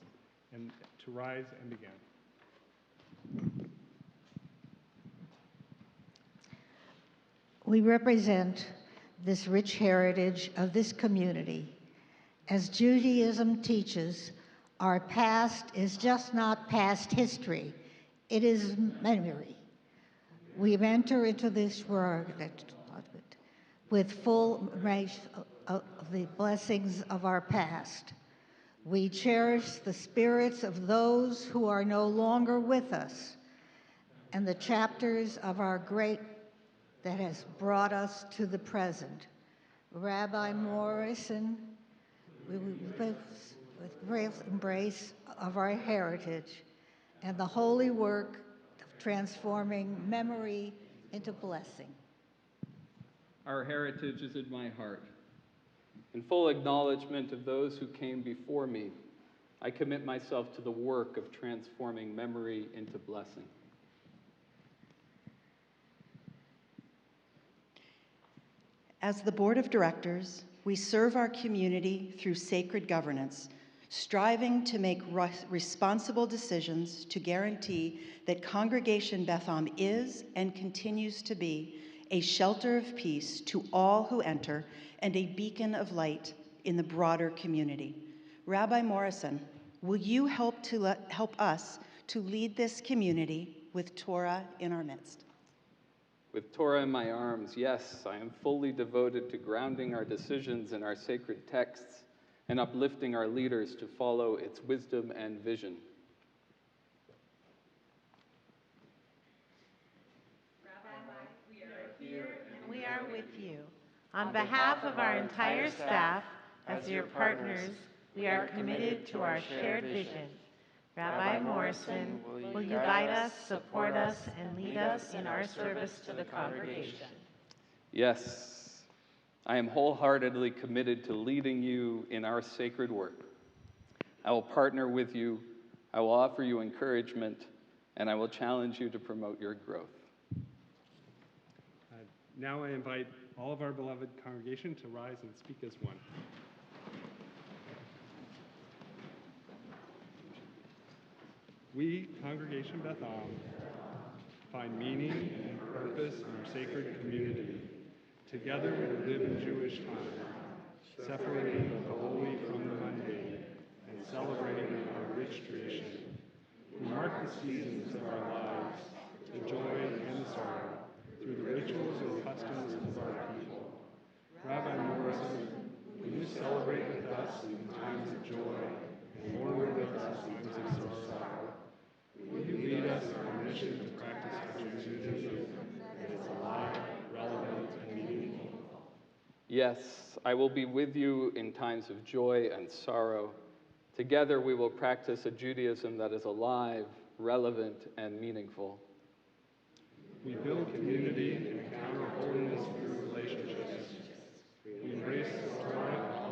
and to rise and begin. We represent this rich heritage of this community. As Judaism teaches, our past is just not past history, it is memory. We enter into this world with full embrace of the blessings of our past. We cherish the spirits of those who are no longer with us and the chapters of our great that has brought us to the present. Rabbi Morrison, with great embrace of our heritage and the holy work of transforming memory into blessing. Our heritage is in my heart. In full acknowledgement of those who came before me, I commit myself to the work of transforming memory into blessing. As the Board of Directors, we serve our community through sacred governance, striving to make responsible decisions to guarantee that Congregation Beth Am is and continues to be a shelter of peace to all who enter and a beacon of light in the broader community. Rabbi Morrison, will you help us to lead this community with Torah in our midst? With Torah in my arms, yes, I am fully devoted to grounding our decisions in our sacred texts and uplifting our leaders to follow its wisdom and vision. We are with you. On behalf of our entire staff, as your partners, we are committed to our shared vision. Rabbi Morrison, will you guide us, support us, and lead us in our service to the congregation? Yes, I am wholeheartedly committed to leading you in our sacred work. I will partner with you, I will offer you encouragement, and I will challenge you to promote your growth. Now I invite all of our beloved congregation to rise and speak as one. We, Congregation Beth Am, find meaning and purpose in our sacred community. Together we live in Jewish time, separating the holy from the mundane and celebrating our rich tradition. We mark the seasons of our lives, the joy and the sorrow, through the rituals and customs of our people. Rabbi Morrison, will you celebrate with us in times of joy and mourn with us in times of sorrow? Will you lead us in our mission to practice Judaism that is alive, relevant, and meaningful? Yes, I will be with you in times of joy and sorrow. Together we will practice a Judaism that is alive, relevant, and meaningful. We build community and encounter holiness through relationships. We embrace the Torah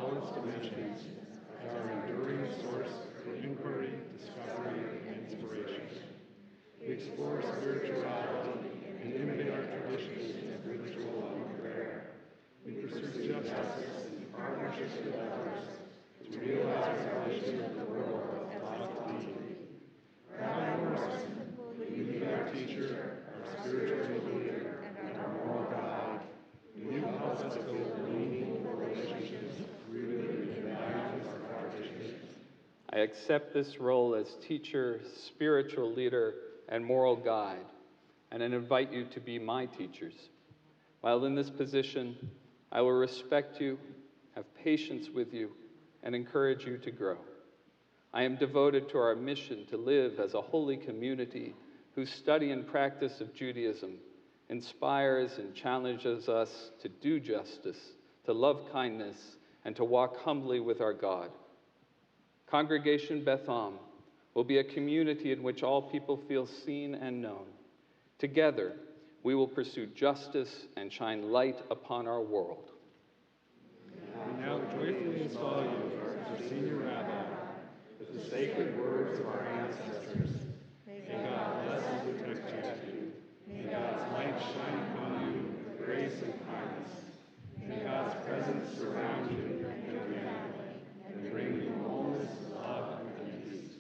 I accept this role as teacher, spiritual leader, and moral guide, and I invite you to be my teachers. While in this position, I will respect you, have patience with you, and encourage you to grow. I am devoted to our mission to live as a holy community whose study and practice of Judaism inspires and challenges us to do justice, to love kindness, and to walk humbly with our God. Congregation Beth Am will be a community in which all people feel seen and known. Together, we will pursue justice and shine light upon our world. We now joyfully install you as our senior rabbi with the sacred words of our ancestors. May God bless and protect you. May God's light shine upon you with grace and kindness. May God's presence surround you and your family and bring you wholeness, love, and peace.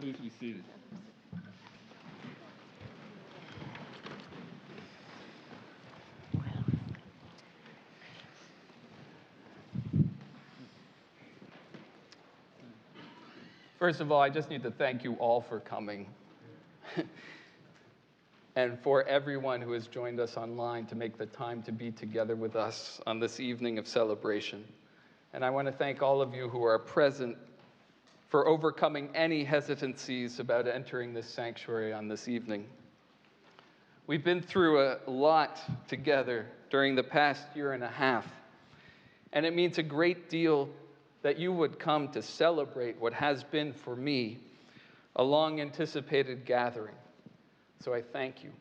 Please be seated. First of all, I just need to thank you all for coming and for everyone who has joined us online to make the time to be together with us on this evening of celebration. And I want to thank all of you who are present for overcoming any hesitancies about entering this sanctuary on this evening. We've been through a lot together during the past year and a half, and it means a great deal that you would come to celebrate what has been, for me, a long-anticipated gathering. So I thank you.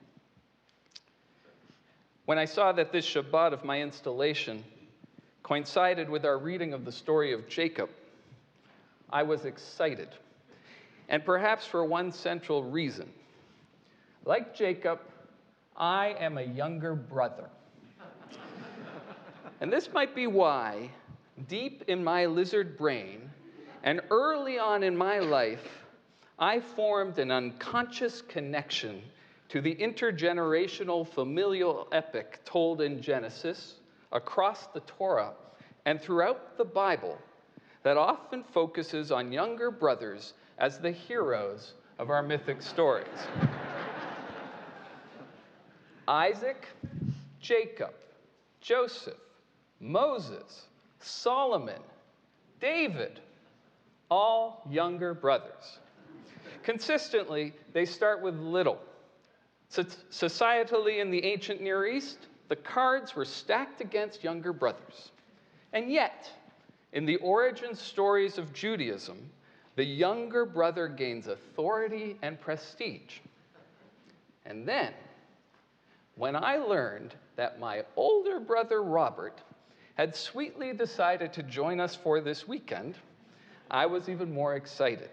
When I saw that this Shabbat of my installation coincided with our reading of the story of Jacob, I was excited, and perhaps for one central reason. Like Jacob, I am a younger brother. And this might be why, deep in my lizard brain, and early on in my life, I formed an unconscious connection to the intergenerational familial epic told in Genesis, across the Torah, and throughout the Bible, that often focuses on younger brothers as the heroes of our mythic stories. Isaac, Jacob, Joseph, Moses, Solomon, David, all younger brothers. Consistently, they start with little. Societally in the ancient Near East, the cards were stacked against younger brothers. And yet, in the origin stories of Judaism, The younger brother gains authority and prestige. And then, when I learned that my older brother Robert had sweetly decided to join us for this weekend, I was even more excited.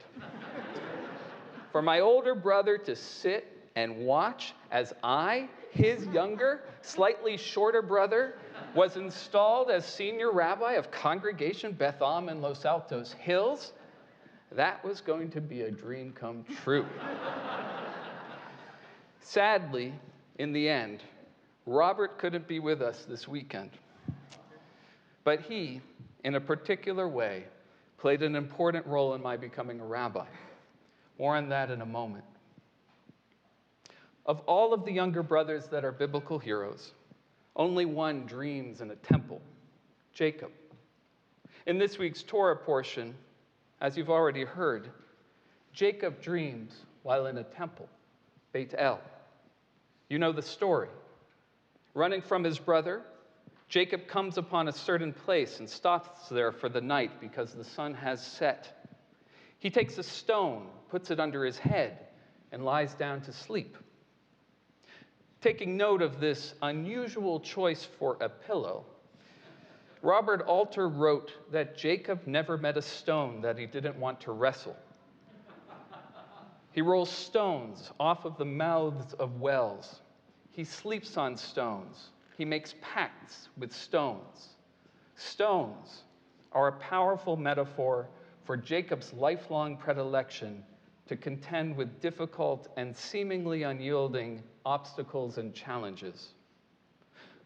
For my older brother to sit and watch as I, his younger, slightly shorter brother, was installed as senior rabbi of Congregation Beth Am in Los Altos Hills, that was going to be a dream come true. Sadly, in the end, Robert couldn't be with us this weekend. But he, in a particular way, played an important role in my becoming a rabbi. More on that in a moment. Of all of the younger brothers that are biblical heroes, only one dreams in a temple, Jacob. In this week's Torah portion, as you've already heard, Jacob dreams while in a temple, Beit El. You know the story. Running from his brother, Jacob comes upon a certain place and stops there for the night because the sun has set. He takes a stone, puts it under his head, and lies down to sleep. Taking note of this unusual choice for a pillow, Robert Alter wrote that Jacob never met a stone that he didn't want to wrestle. He rolls stones off of the mouths of wells. He sleeps on stones. He makes pacts with stones. Stones are a powerful metaphor for Jacob's lifelong predilection to contend with difficult and seemingly unyielding obstacles and challenges.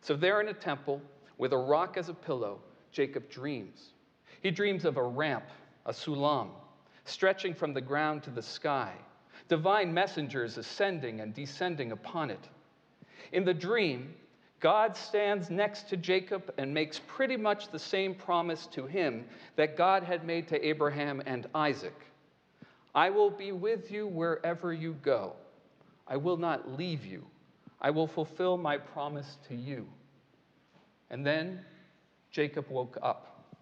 So there in a temple, with a rock as a pillow, Jacob dreams. He dreams of a ramp, a sulam, stretching from the ground to the sky, divine messengers ascending and descending upon it. In the dream, God stands next to Jacob and makes pretty much the same promise to him that God had made to Abraham and Isaac. I will be with you wherever you go. I will not leave you. I will fulfill my promise to you. And then Jacob woke up.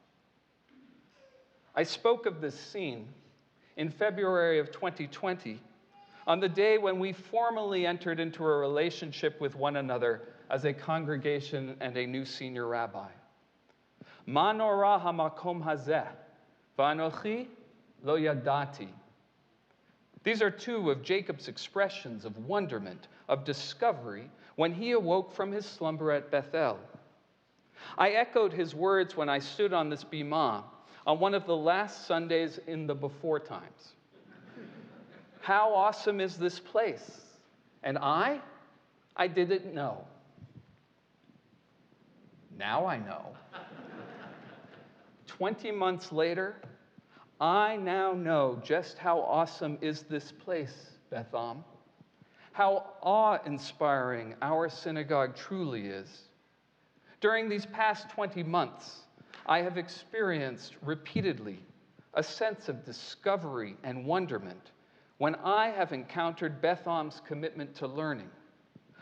I spoke of this scene in February of 2020, on the day when we formally entered into a relationship with one another as a congregation and a new senior rabbi. Ma nora hamakom hazeh, va'anochi lo yadati. These are two of Jacob's expressions of wonderment, of discovery, when he awoke from his slumber at Bethel. I echoed his words when I stood on this bima on one of the last Sundays in the before times. How awesome is this place? And I didn't know. Now I know. 20 months later, I now know just how awesome is this place, Beth Am. How awe-inspiring our synagogue truly is. During these past 20 months, I have experienced repeatedly a sense of discovery and wonderment when I have encountered Beth Am's commitment to learning,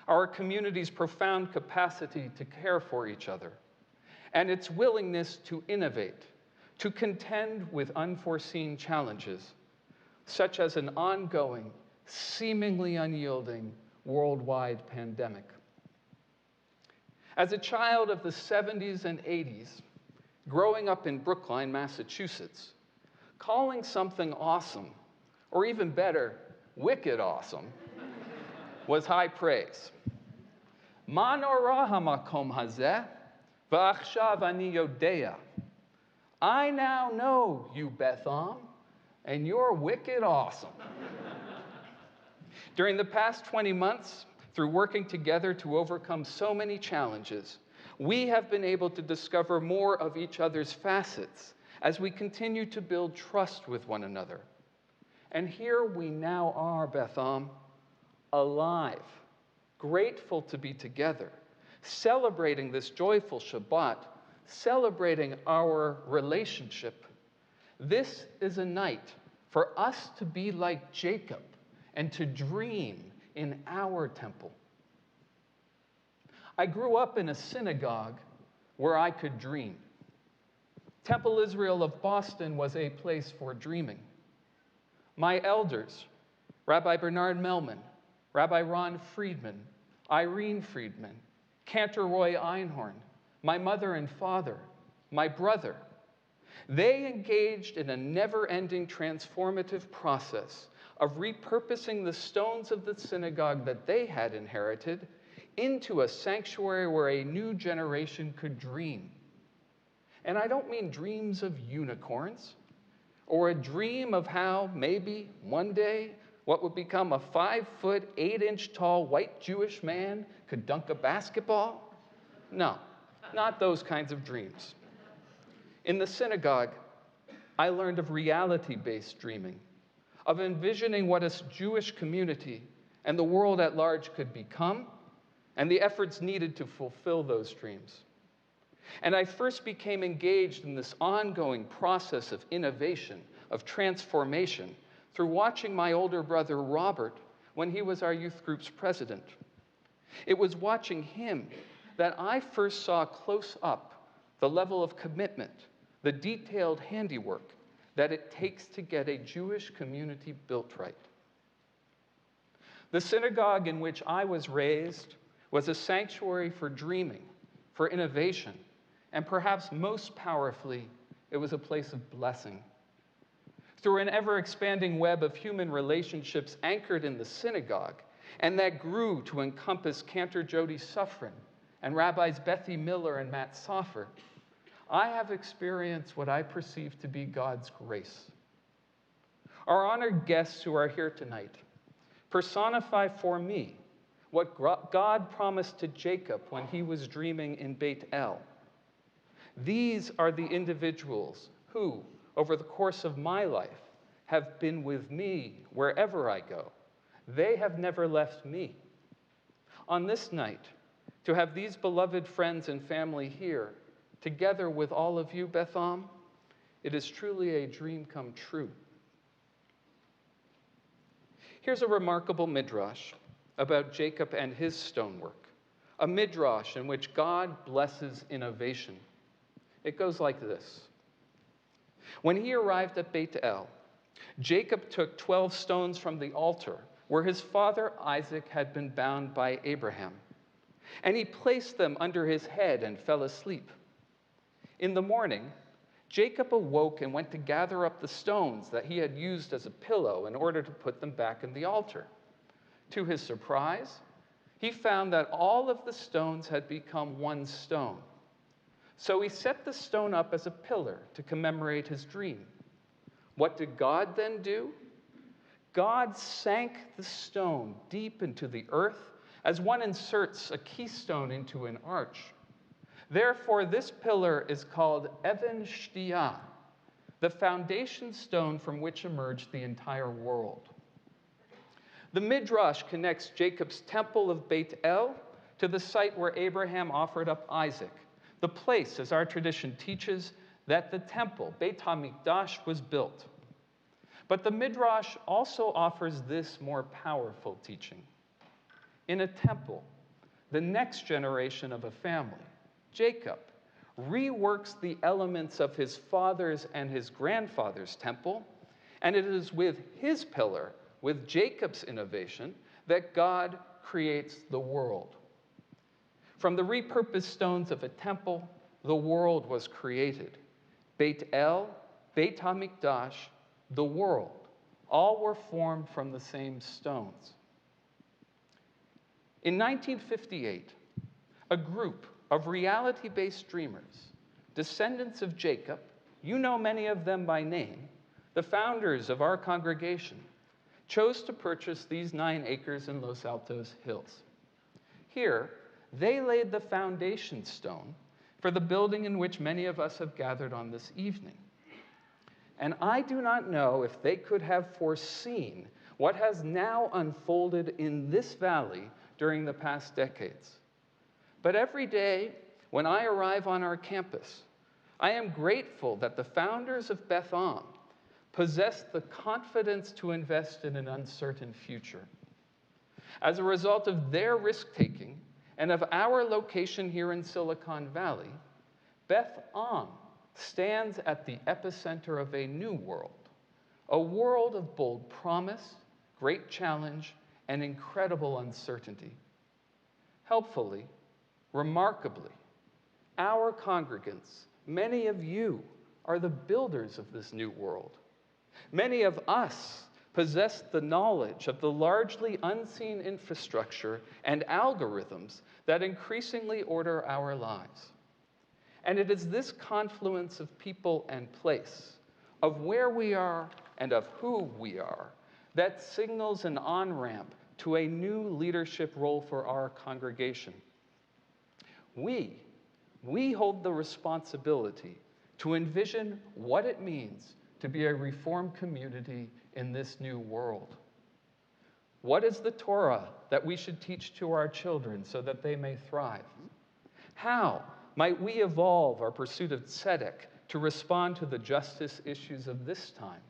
our community's profound capacity to care for each other, and its willingness to innovate, to contend with unforeseen challenges, such as an ongoing, seemingly unyielding worldwide pandemic. As a child of the 70s and 80s, growing up in Brookline, Massachusetts, calling something awesome, or even better, wicked awesome, was high praise. Ma nora hamakom hazeh, va'achshav ani yodea. I now know you, Beth Am, and you're wicked awesome. During the past 20 months, through working together to overcome so many challenges, we have been able to discover more of each other's facets as we continue to build trust with one another. And here we now are, Beth Am, alive, grateful to be together, celebrating this joyful Shabbat, celebrating our relationship. This is a night for us to be like Jacob and to dream in our temple. I grew up in a synagogue where I could dream. Temple Israel of Boston was a place for dreaming. my elders, Rabbi Bernard Melman, Rabbi Ron Friedman, Irene Friedman, Cantor Roy Einhorn, my mother and father, my brother. They engaged in a never-ending transformative process of repurposing the stones of the synagogue that they had inherited into a sanctuary where a new generation could dream. And I don't mean dreams of unicorns, or a dream of how maybe one day what would become a 5-foot, 8-inch tall white Jewish man could dunk a basketball. No, not those kinds of dreams. In the synagogue, I learned of reality-based dreaming, of envisioning what a Jewish community and the world at large could become, and the efforts needed to fulfill those dreams. And I first became engaged in this ongoing process of innovation, of transformation, through watching my older brother Robert when he was our youth group's president. It was watching him that I first saw close up the level of commitment, the detailed handiwork that it takes to get a Jewish community built right. The synagogue in which I was raised was a sanctuary for dreaming, for innovation, and perhaps most powerfully, it was a place of blessing. Through an ever-expanding web of human relationships anchored in the synagogue, and that grew to encompass Cantor Jody Suffren and Rabbis Bethy Miller and Matt Soffer, I have experienced what I perceive to be God's grace. Our honored guests who are here tonight personify for me what God promised to Jacob when he was dreaming in Beit El. These are the individuals who, over the course of my life, have been with me wherever I go. They have never left me. On this night, to have these beloved friends and family here, together with all of you, Beth Am, it is truly a dream come true. Here's a remarkable midrash about Jacob and his stonework, a midrash in which God blesses innovation. It goes like this. When he arrived at Beit El, Jacob took 12 stones from the altar where his father Isaac had been bound by Abraham, and he placed them under his head and fell asleep. In the morning, Jacob awoke and went to gather up the stones that he had used as a pillow in order to put them back in the altar. To his surprise, he found that all of the stones had become one stone. So he set the stone up as a pillar to commemorate his dream. What did God then do? God sank the stone deep into the earth as one inserts a keystone into an arch. Therefore, this pillar is called Even Shtiyah, the foundation stone from which emerged the entire world. The Midrash connects Jacob's temple of Beit El to the site where Abraham offered up Isaac, the place, as our tradition teaches, that the temple, Beit HaMikdash, was built. But the Midrash also offers this more powerful teaching. In a temple, the next generation of a family, Jacob, reworks the elements of his father's and his grandfather's temple, and it is with his pillar, with Jacob's innovation, that God creates the world. From the repurposed stones of a temple, the world was created. Beit El, Beit HaMikdash, the world, all were formed from the same stones. In 1958, a group of reality-based dreamers, descendants of Jacob, you know many of them by name, the founders of our congregation, chose to purchase these 9 acres in Los Altos Hills. Here, they laid the foundation stone for the building in which many of us have gathered on this evening. And I do not know if they could have foreseen what has now unfolded in this valley during the past decades. But every day, when I arrive on our campus, I am grateful that the founders of Beth Am possessed the confidence to invest in an uncertain future. As a result of their risk-taking and of our location here in Silicon Valley, Beth Am stands at the epicenter of a new world, a world of bold promise, great challenge, and incredible uncertainty. Helpfully, remarkably, our congregants, many of you, are the builders of this new world. Many of us possess the knowledge of the largely unseen infrastructure and algorithms that increasingly order our lives. And it is this confluence of people and place, of where we are and of who we are, that signals an on-ramp to a new leadership role for our congregation. We hold the responsibility to envision what it means to be a Reformed community in this new world. What is the Torah that we should teach to our children so that they may thrive? How might we evolve our pursuit of tzedek to respond to the justice issues of this time?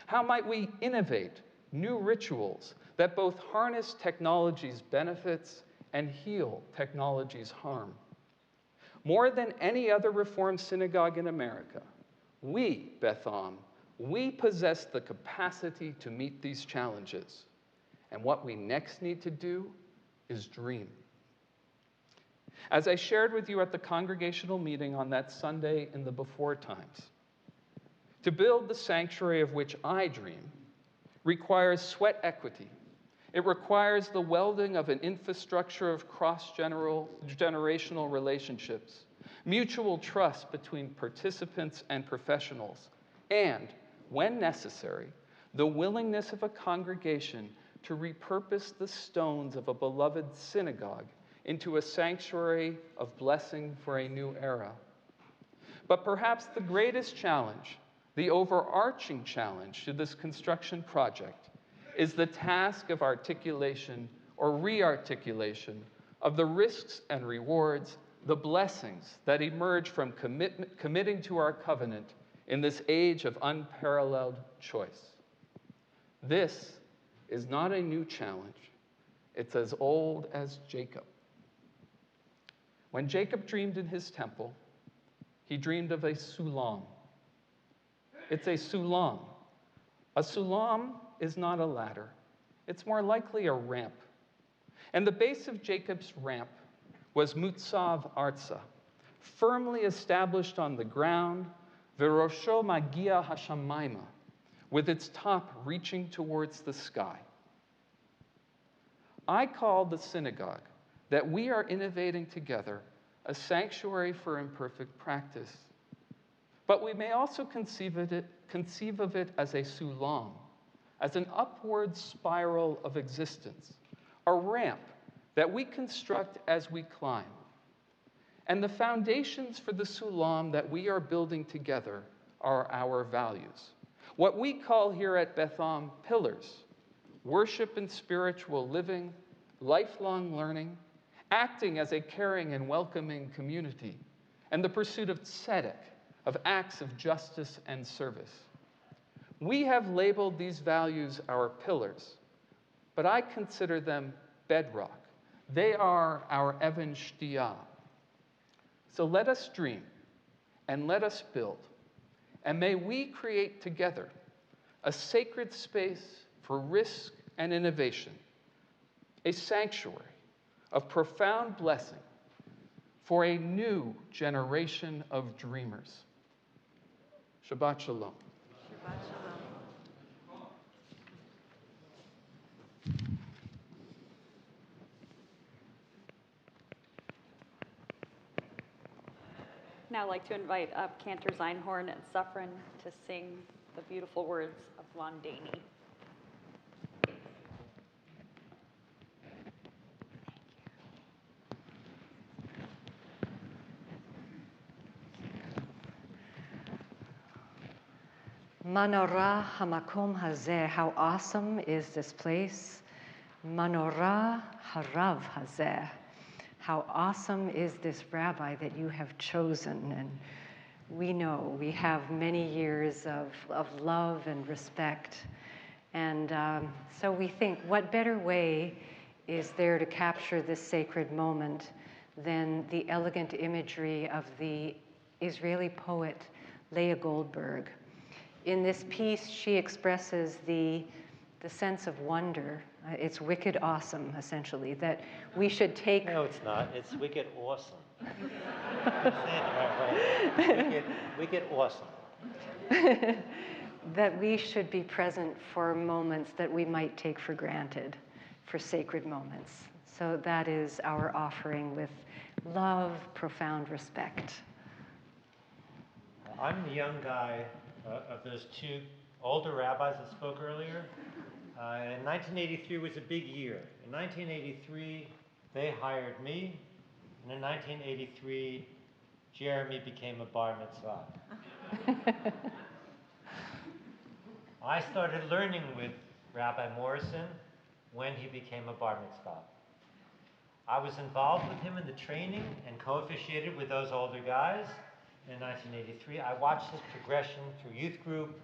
How might we innovate new rituals that both harness technology's benefits and heal technology's harm? More than any other Reformed synagogue in America, we, Beth Am, we possess the capacity to meet these challenges. And what we next need to do is dream. As I shared with you at the congregational meeting on that Sunday in the before times, to build the sanctuary of which I dream requires sweat equity. It requires the welding of an infrastructure of cross-generational relationships, mutual trust between participants and professionals, and, when necessary, the willingness of a congregation to repurpose the stones of a beloved synagogue into a sanctuary of blessing for a new era. But perhaps the greatest challenge, the overarching challenge to this construction project, is the task of articulation or re-articulation of the risks and rewards, the blessings that emerge from committing to our covenant in this age of unparalleled choice. This is not a new challenge. It's as old as Jacob. When Jacob dreamed in his temple, he dreamed of a sulam. It's a sulam. A sulam is not a ladder. It's more likely a ramp. And the base of Jacob's ramp was Mutzav Arza, firmly established on the ground, Verosho Magia Hashamayma, with its top reaching towards the sky. I call the synagogue that we are innovating together a sanctuary for imperfect practice. But we may also conceive of it as a sulam, as an upward spiral of existence, a ramp that we construct as we climb. And the foundations for the sulam that we are building together are our values. What we call here at Beth Am pillars: worship and spiritual living, lifelong learning, acting as a caring and welcoming community, and the pursuit of tzedek, of acts of justice and service. We have labeled these values our pillars, but I consider them bedrock. They are our Even Shtiyah. So let us dream, and let us build, and may we create together a sacred space for risk and innovation, a sanctuary of profound blessing for a new generation of dreamers. Shabbat Shalom. Shabbat Shalom. Now I'd like to invite up Cantor Einhorn and Suffren to sing the beautiful words of Londani. Manorah hamakom hazeh, how awesome is this place. Manorah harav hazeh, how awesome is this rabbi that you have chosen. And we know we have many years of love and respect. And so we think, what better way is there to capture this sacred moment than the elegant imagery of the Israeli poet Leah Goldberg? In this piece, she expresses the sense of wonder. It's wicked awesome, essentially, that we should take... No, it's not. It's wicked awesome. Say it the right way. Wicked awesome. That we should be present for moments that we might take for granted, for sacred moments. So that is our offering with love, profound respect. I'm the young guy of those two older rabbis that spoke earlier. And 1983 was a big year. In 1983, they hired me. And in 1983, Jeremy became a bar mitzvah. I started learning with Rabbi Morrison when he became a bar mitzvah. I was involved with him in the training and co-officiated with those older guys in 1983. I watched his progression through youth group,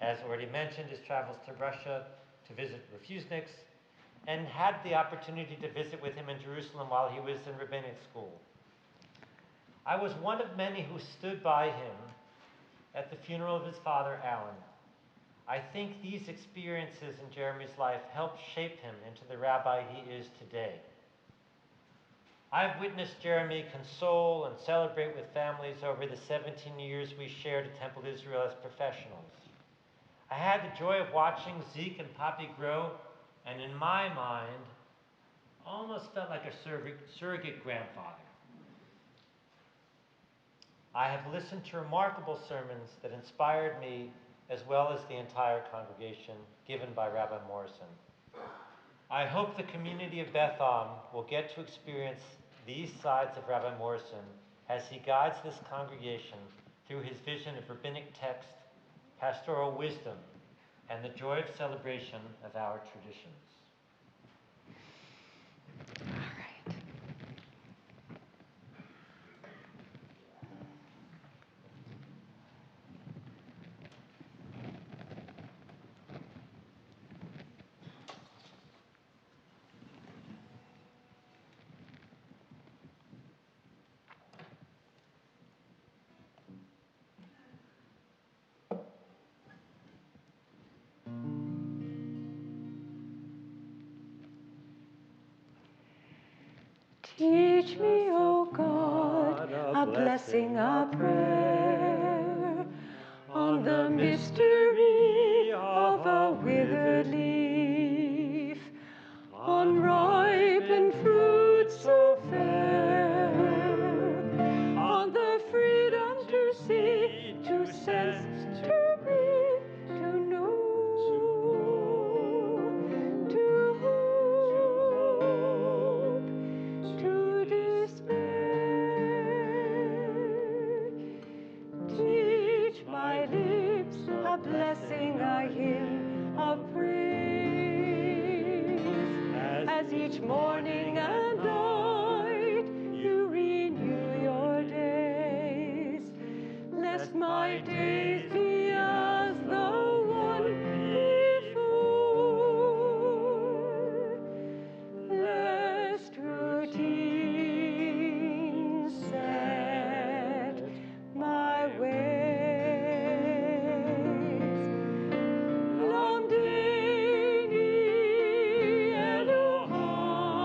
as already mentioned, his travels to Russia to visit refuseniks, and had the opportunity to visit with him in Jerusalem while he was in rabbinic school. I was one of many who stood by him at the funeral of his father, Alan. I think these experiences in Jeremy's life helped shape him into the rabbi he is today. I've witnessed Jeremy console and celebrate with families over the 17 years we shared at Temple Israel as professionals. I had the joy of watching Zeke and Poppy grow, and in my mind, almost felt like a surrogate grandfather. I have listened to remarkable sermons that inspired me as well as the entire congregation given by Rabbi Morrison. I hope the community of Beth Am will get to experience these sides of Rabbi Morrison as he guides this congregation through his vision of rabbinic text, pastoral wisdom, and the joy of celebration of our traditions. Teach me, O God, a blessing, a prayer on the mystery of a withered leaf, on ripened fruit so fair, on the freedom to see, to sense, to breathe, to know, to hope, to despair. Teach my lips a blessing, a hymn of praise, as each morning and night you renew your days, lest my days be as the one before, lest routine set my ways. Lamdeni Elohai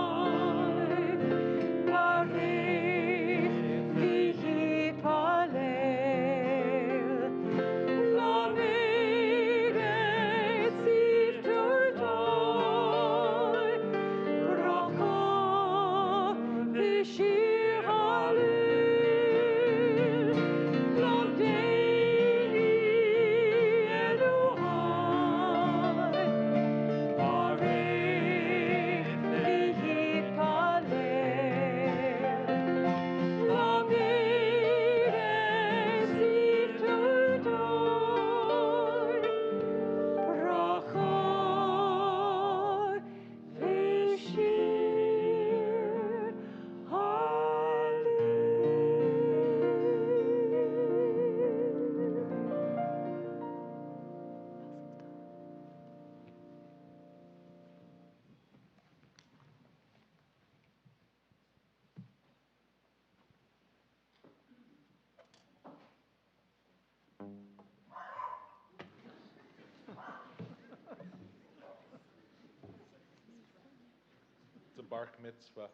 bar mitzvah.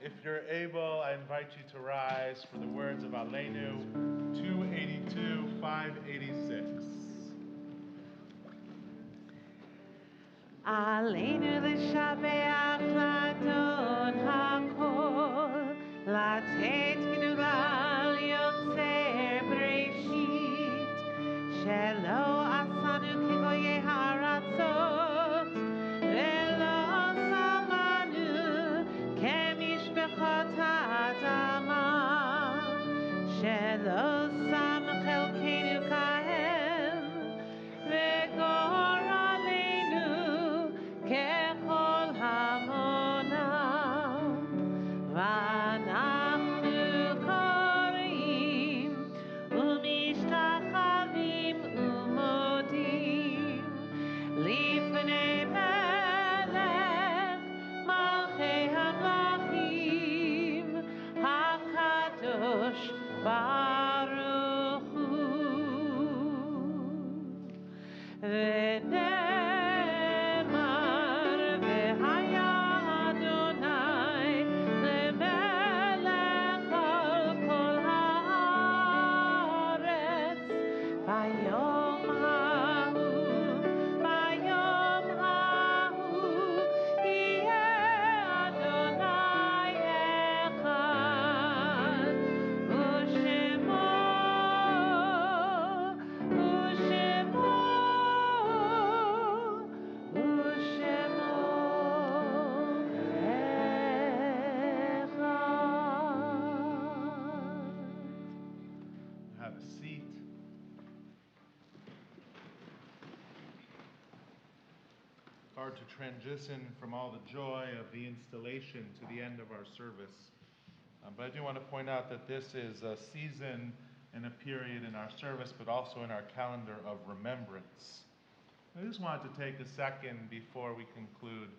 If you're able, I invite you to rise for the words of Aleinu 282, 586. Aleinu l'shabeach l'adon hakol, לתת גדולה ליוצר בראשית, שלא עשנו כגויי הארצות, ולא שמנו כמשפחות האדמה, שלא שם חלקנו כהם, וגורלנו ככל המונם, ואנחנו קוראים ומשתחווים ומודים לפני מלך מלכי המלכים הקדוש ברוך הוא. ונאמר והיה אדוני למלך על כל הארץ ביום ההוא יהיה אדוני אחד ושמו Have a seat. Hard to transition from all the joy of the installation to the end of our service. But I do want to point out that this is a season and a period in our service, but also in our calendar of remembrance. I just wanted to take a second before we conclude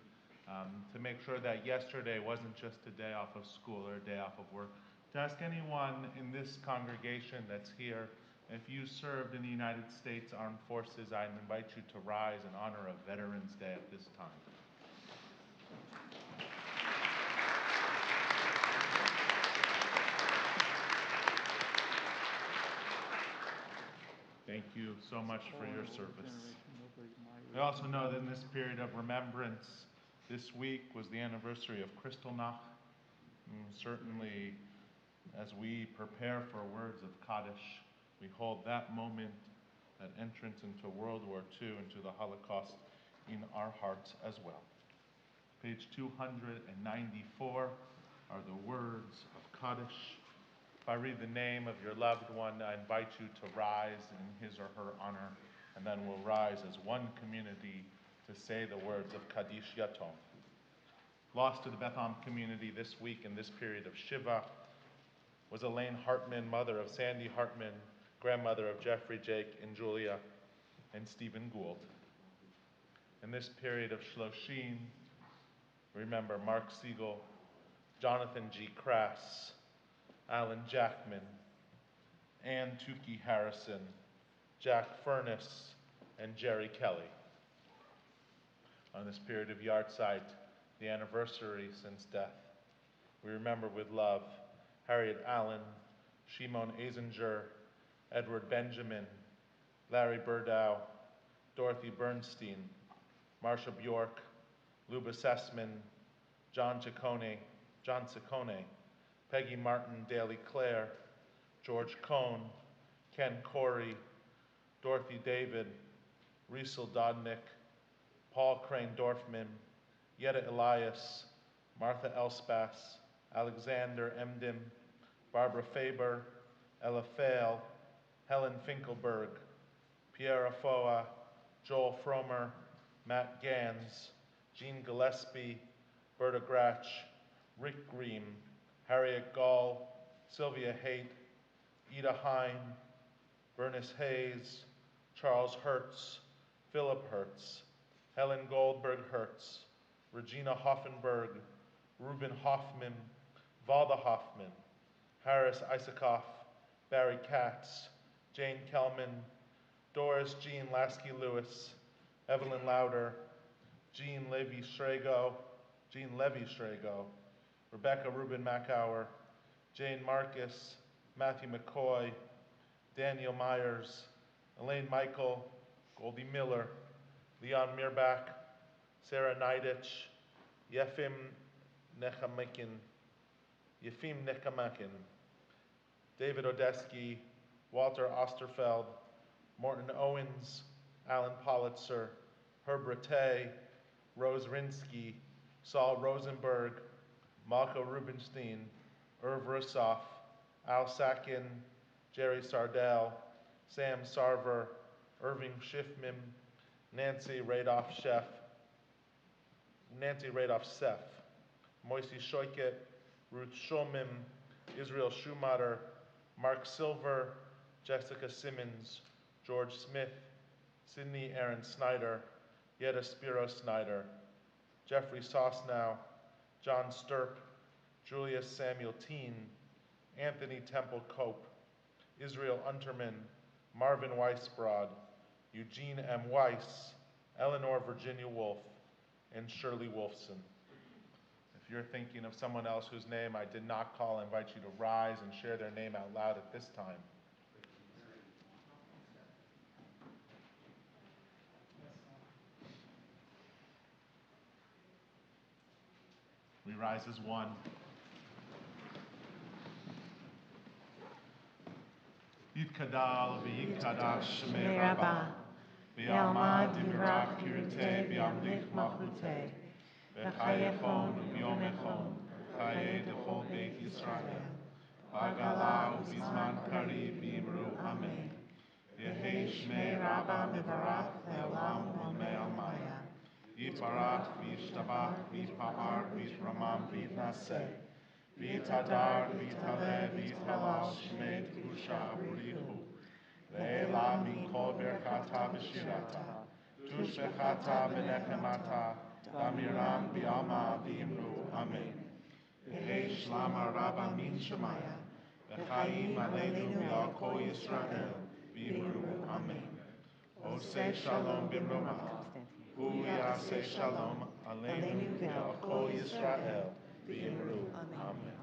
to make sure that yesterday wasn't just a day off of school or a day off of work. To ask anyone in this congregation that's here, if you served in the United States Armed Forces, I invite you to rise in honor of Veterans Day at this time. Thank you so much for your service. I also know that in this period of remembrance, this week was the anniversary of Kristallnacht. Certainly, as we prepare for words of Kaddish, we hold that moment, that entrance into World War II, into the Holocaust, in our hearts as well. Page 294 are the words of Kaddish. If I read the name of your loved one, I invite you to rise in his or her honor, and then we'll rise as one community to say the words of Kaddish Yatom. Lost to the Bethlehem community this week in this period of Shiva was Elaine Hartman, mother of Sandy Hartman, grandmother of Jeffrey, Jake, and Julia, and Stephen Gould. In this period of Shloshim, remember Mark Siegel, Jonathan G. Crass, Alan Jackman, Ann Tukey Harrison, Jack Furness, and Jerry Kelly. On this period of Yahrzeit, the anniversary since death, we remember with love Harriet Allen, Shimon Azinger, Edward Benjamin, Larry Burdow, Dorothy Bernstein, Marsha Bjork, Luba Sessman, John Ciccone, Peggy Martin Daly Clare, George Cohn, Ken Corey, Dorothy David, Riesel Dodnick, Paul Crane Dorfman, Yetta Elias, Martha Elspass, Alexander Emdim, Barbara Faber, Ella Fail, Helen Finkelberg, Pierre Afoa, Joel Fromer, Matt Gans, Jean Gillespie, Berta Gratch, Rick Green, Harriet Gall, Sylvia Haight, Ida Hine, Bernice Hayes, Charles Hertz, Philip Hertz, Helen Goldberg Hertz, Regina Hoffenberg, Reuben Hoffman, Valda Hoffman, Harris Isakoff, Barry Katz, Jane Kelman, Doris Jean Lasky-Lewis, Evelyn Lauder, Jean Levy-Strego, Rebecca Rubin Macauer, Jane Marcus, Matthew McCoy, Daniel Myers, Elaine Michael, Goldie Miller, Leon Mirbach, Sarah Neidich, Yefim Nechamakin, David Odesky, Walter Osterfeld, Morton Owens, Alan Politzer, Herb Rattay, Rose Rinsky, Saul Rosenberg, Malko Rubinstein, Irv Russoff, Al Sakin, Jerry Sardell, Sam Sarver, Irving Schiffman, Nancy Radoff-Seff, Moisey Shoiket, Ruth Schulman, Israel Schumacher, Mark Silver, Jessica Simmons, George Smith, Sydney Aaron Snyder, Yetta Spiro Snyder, Jeffrey Sosnow, John Sturp, Julius Samuel Teen, Anthony Temple Cope, Israel Unterman, Marvin Weisbrod, Eugene M. Weiss, Eleanor Virginia Wolf, and Shirley Wolfson. If you're thinking of someone else whose name I did not call, I invite you to rise and share their name out loud at this time. We rise as one. Yitkadal v'yitkadash shmei Rabbah, v'yalmad divrach kirtei v'yamlich malchutei, v'chayechon v'yomechon, v'chayei dechol beit Yisrael, v'agala u'bizman karib v'imru amen. V'yehei shmei Rabbah mevarach le'olam u'mei almaya, Yitbarach v'yishtabach v'yitpa'ar v'yitramam v'yitnaseh, v'yitadar v'yitaleh v'yitalal shmei t'kusha urihu, ve'ela mikol berchata v'shirata, tushbechata v'nechemata, v'amiram v'yalma v'imru amen. V'hei shlama rabba min shemaya, v'chaim aleinu v'al kol Yisrael v'imru amen. Oseh shalom b'mroma, Hu yaseh shalom aleinu v'al kol Yisrael v'imru amen.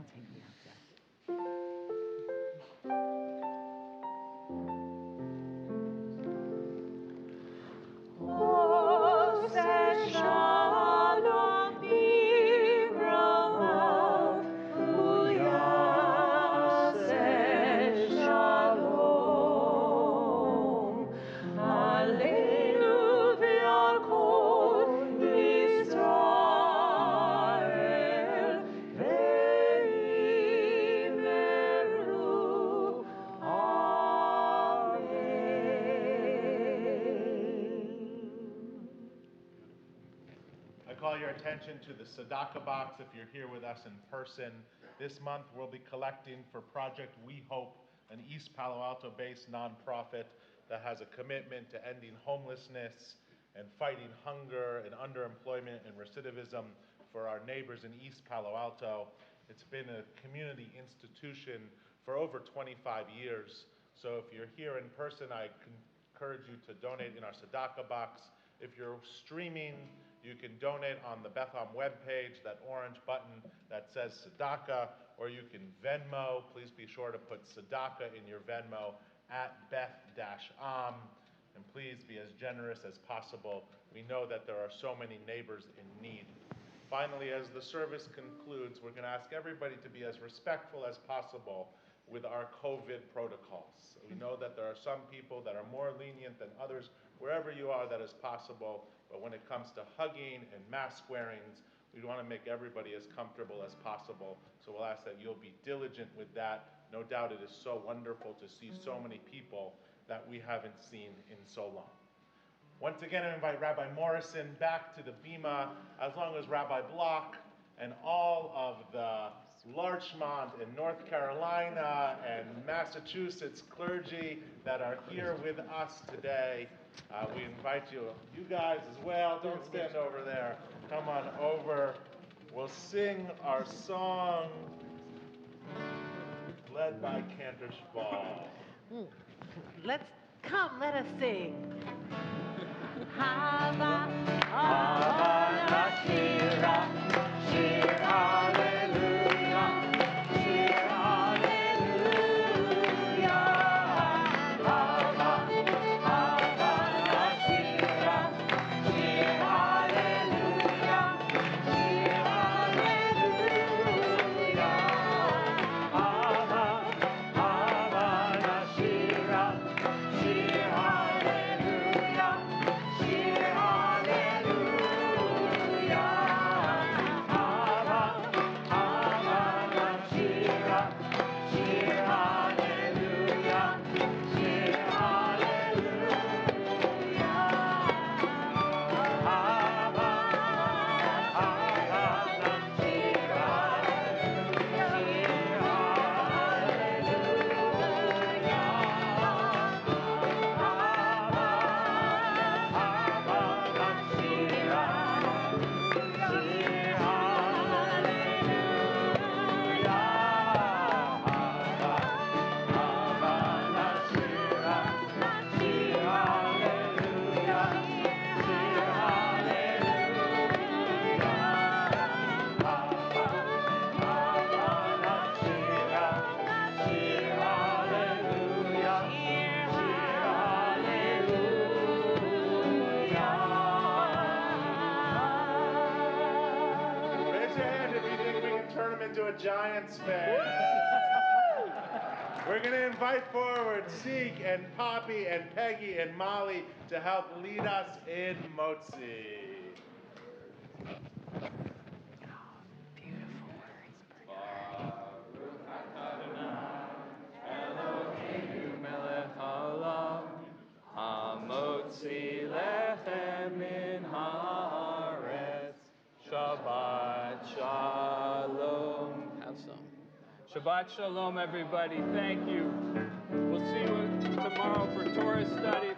Oseh shalom b'mroma, Hu yaseh shalom aleinu v'al kol Yisrael v'imru I call your attention to the tzedakah box if you're here with us in person. This month we'll be collecting for Project We Hope, an East Palo Alto-based nonprofit that has a commitment to ending homelessness and fighting hunger and underemployment and recidivism for our neighbors in East Palo Alto. It's been a community institution for over 25 years. So if you're here in person, I encourage you to donate in our tzedakah box. If you're streaming, you can donate on the Beth Am webpage, that orange button that says tzedakah, or you can Venmo. Please be sure to put tzedakah in your Venmo at Beth-Am, and please be as generous as possible. We know that there are so many neighbors in need. Finally, as the service concludes, we're going to ask everybody to be as respectful as possible with our COVID protocols. We know that there are some people that are more lenient than others. Wherever you are, that is possible. But when it comes to hugging and mask wearings, we want to make everybody as comfortable as possible. So we'll ask that you'll be diligent with that. No doubt it is so wonderful to see so many people that we haven't seen in so long. Once again, I invite Rabbi Morrison back to the bima, as long as Rabbi Block and all of the Larchmont and North Carolina and Massachusetts clergy that are here with us today. We invite you guys as well. Don't stand over there. Come on over. We'll sing our song led by Cantor Spall. Let's Come, let us sing. Hava, Hava Nashira, Shir Hallelujah, Shir Hallelujah. Hava, Hava Nashira, Shir Hallelujah, Shir Hallelujah. Hava, Hava Nashira, Shir Hallelujah, Shir Hallelujah. Hava, Hava Nashira, Shir Hallelujah, Shir Hallelujah. Hava, Hava Nashira, Raise your hand if you think we can turn them into a Giants fan. We're going to invite forward Zeke and Poppy and Peggy and Molly to help lead us in Motzi. Eloheinu melech haolam, hamotzi lechem min haaretz. Shabbat Shalom. Have some. Shabbat Shalom, everybody. Thank you. We'll see you tomorrow for Torah study.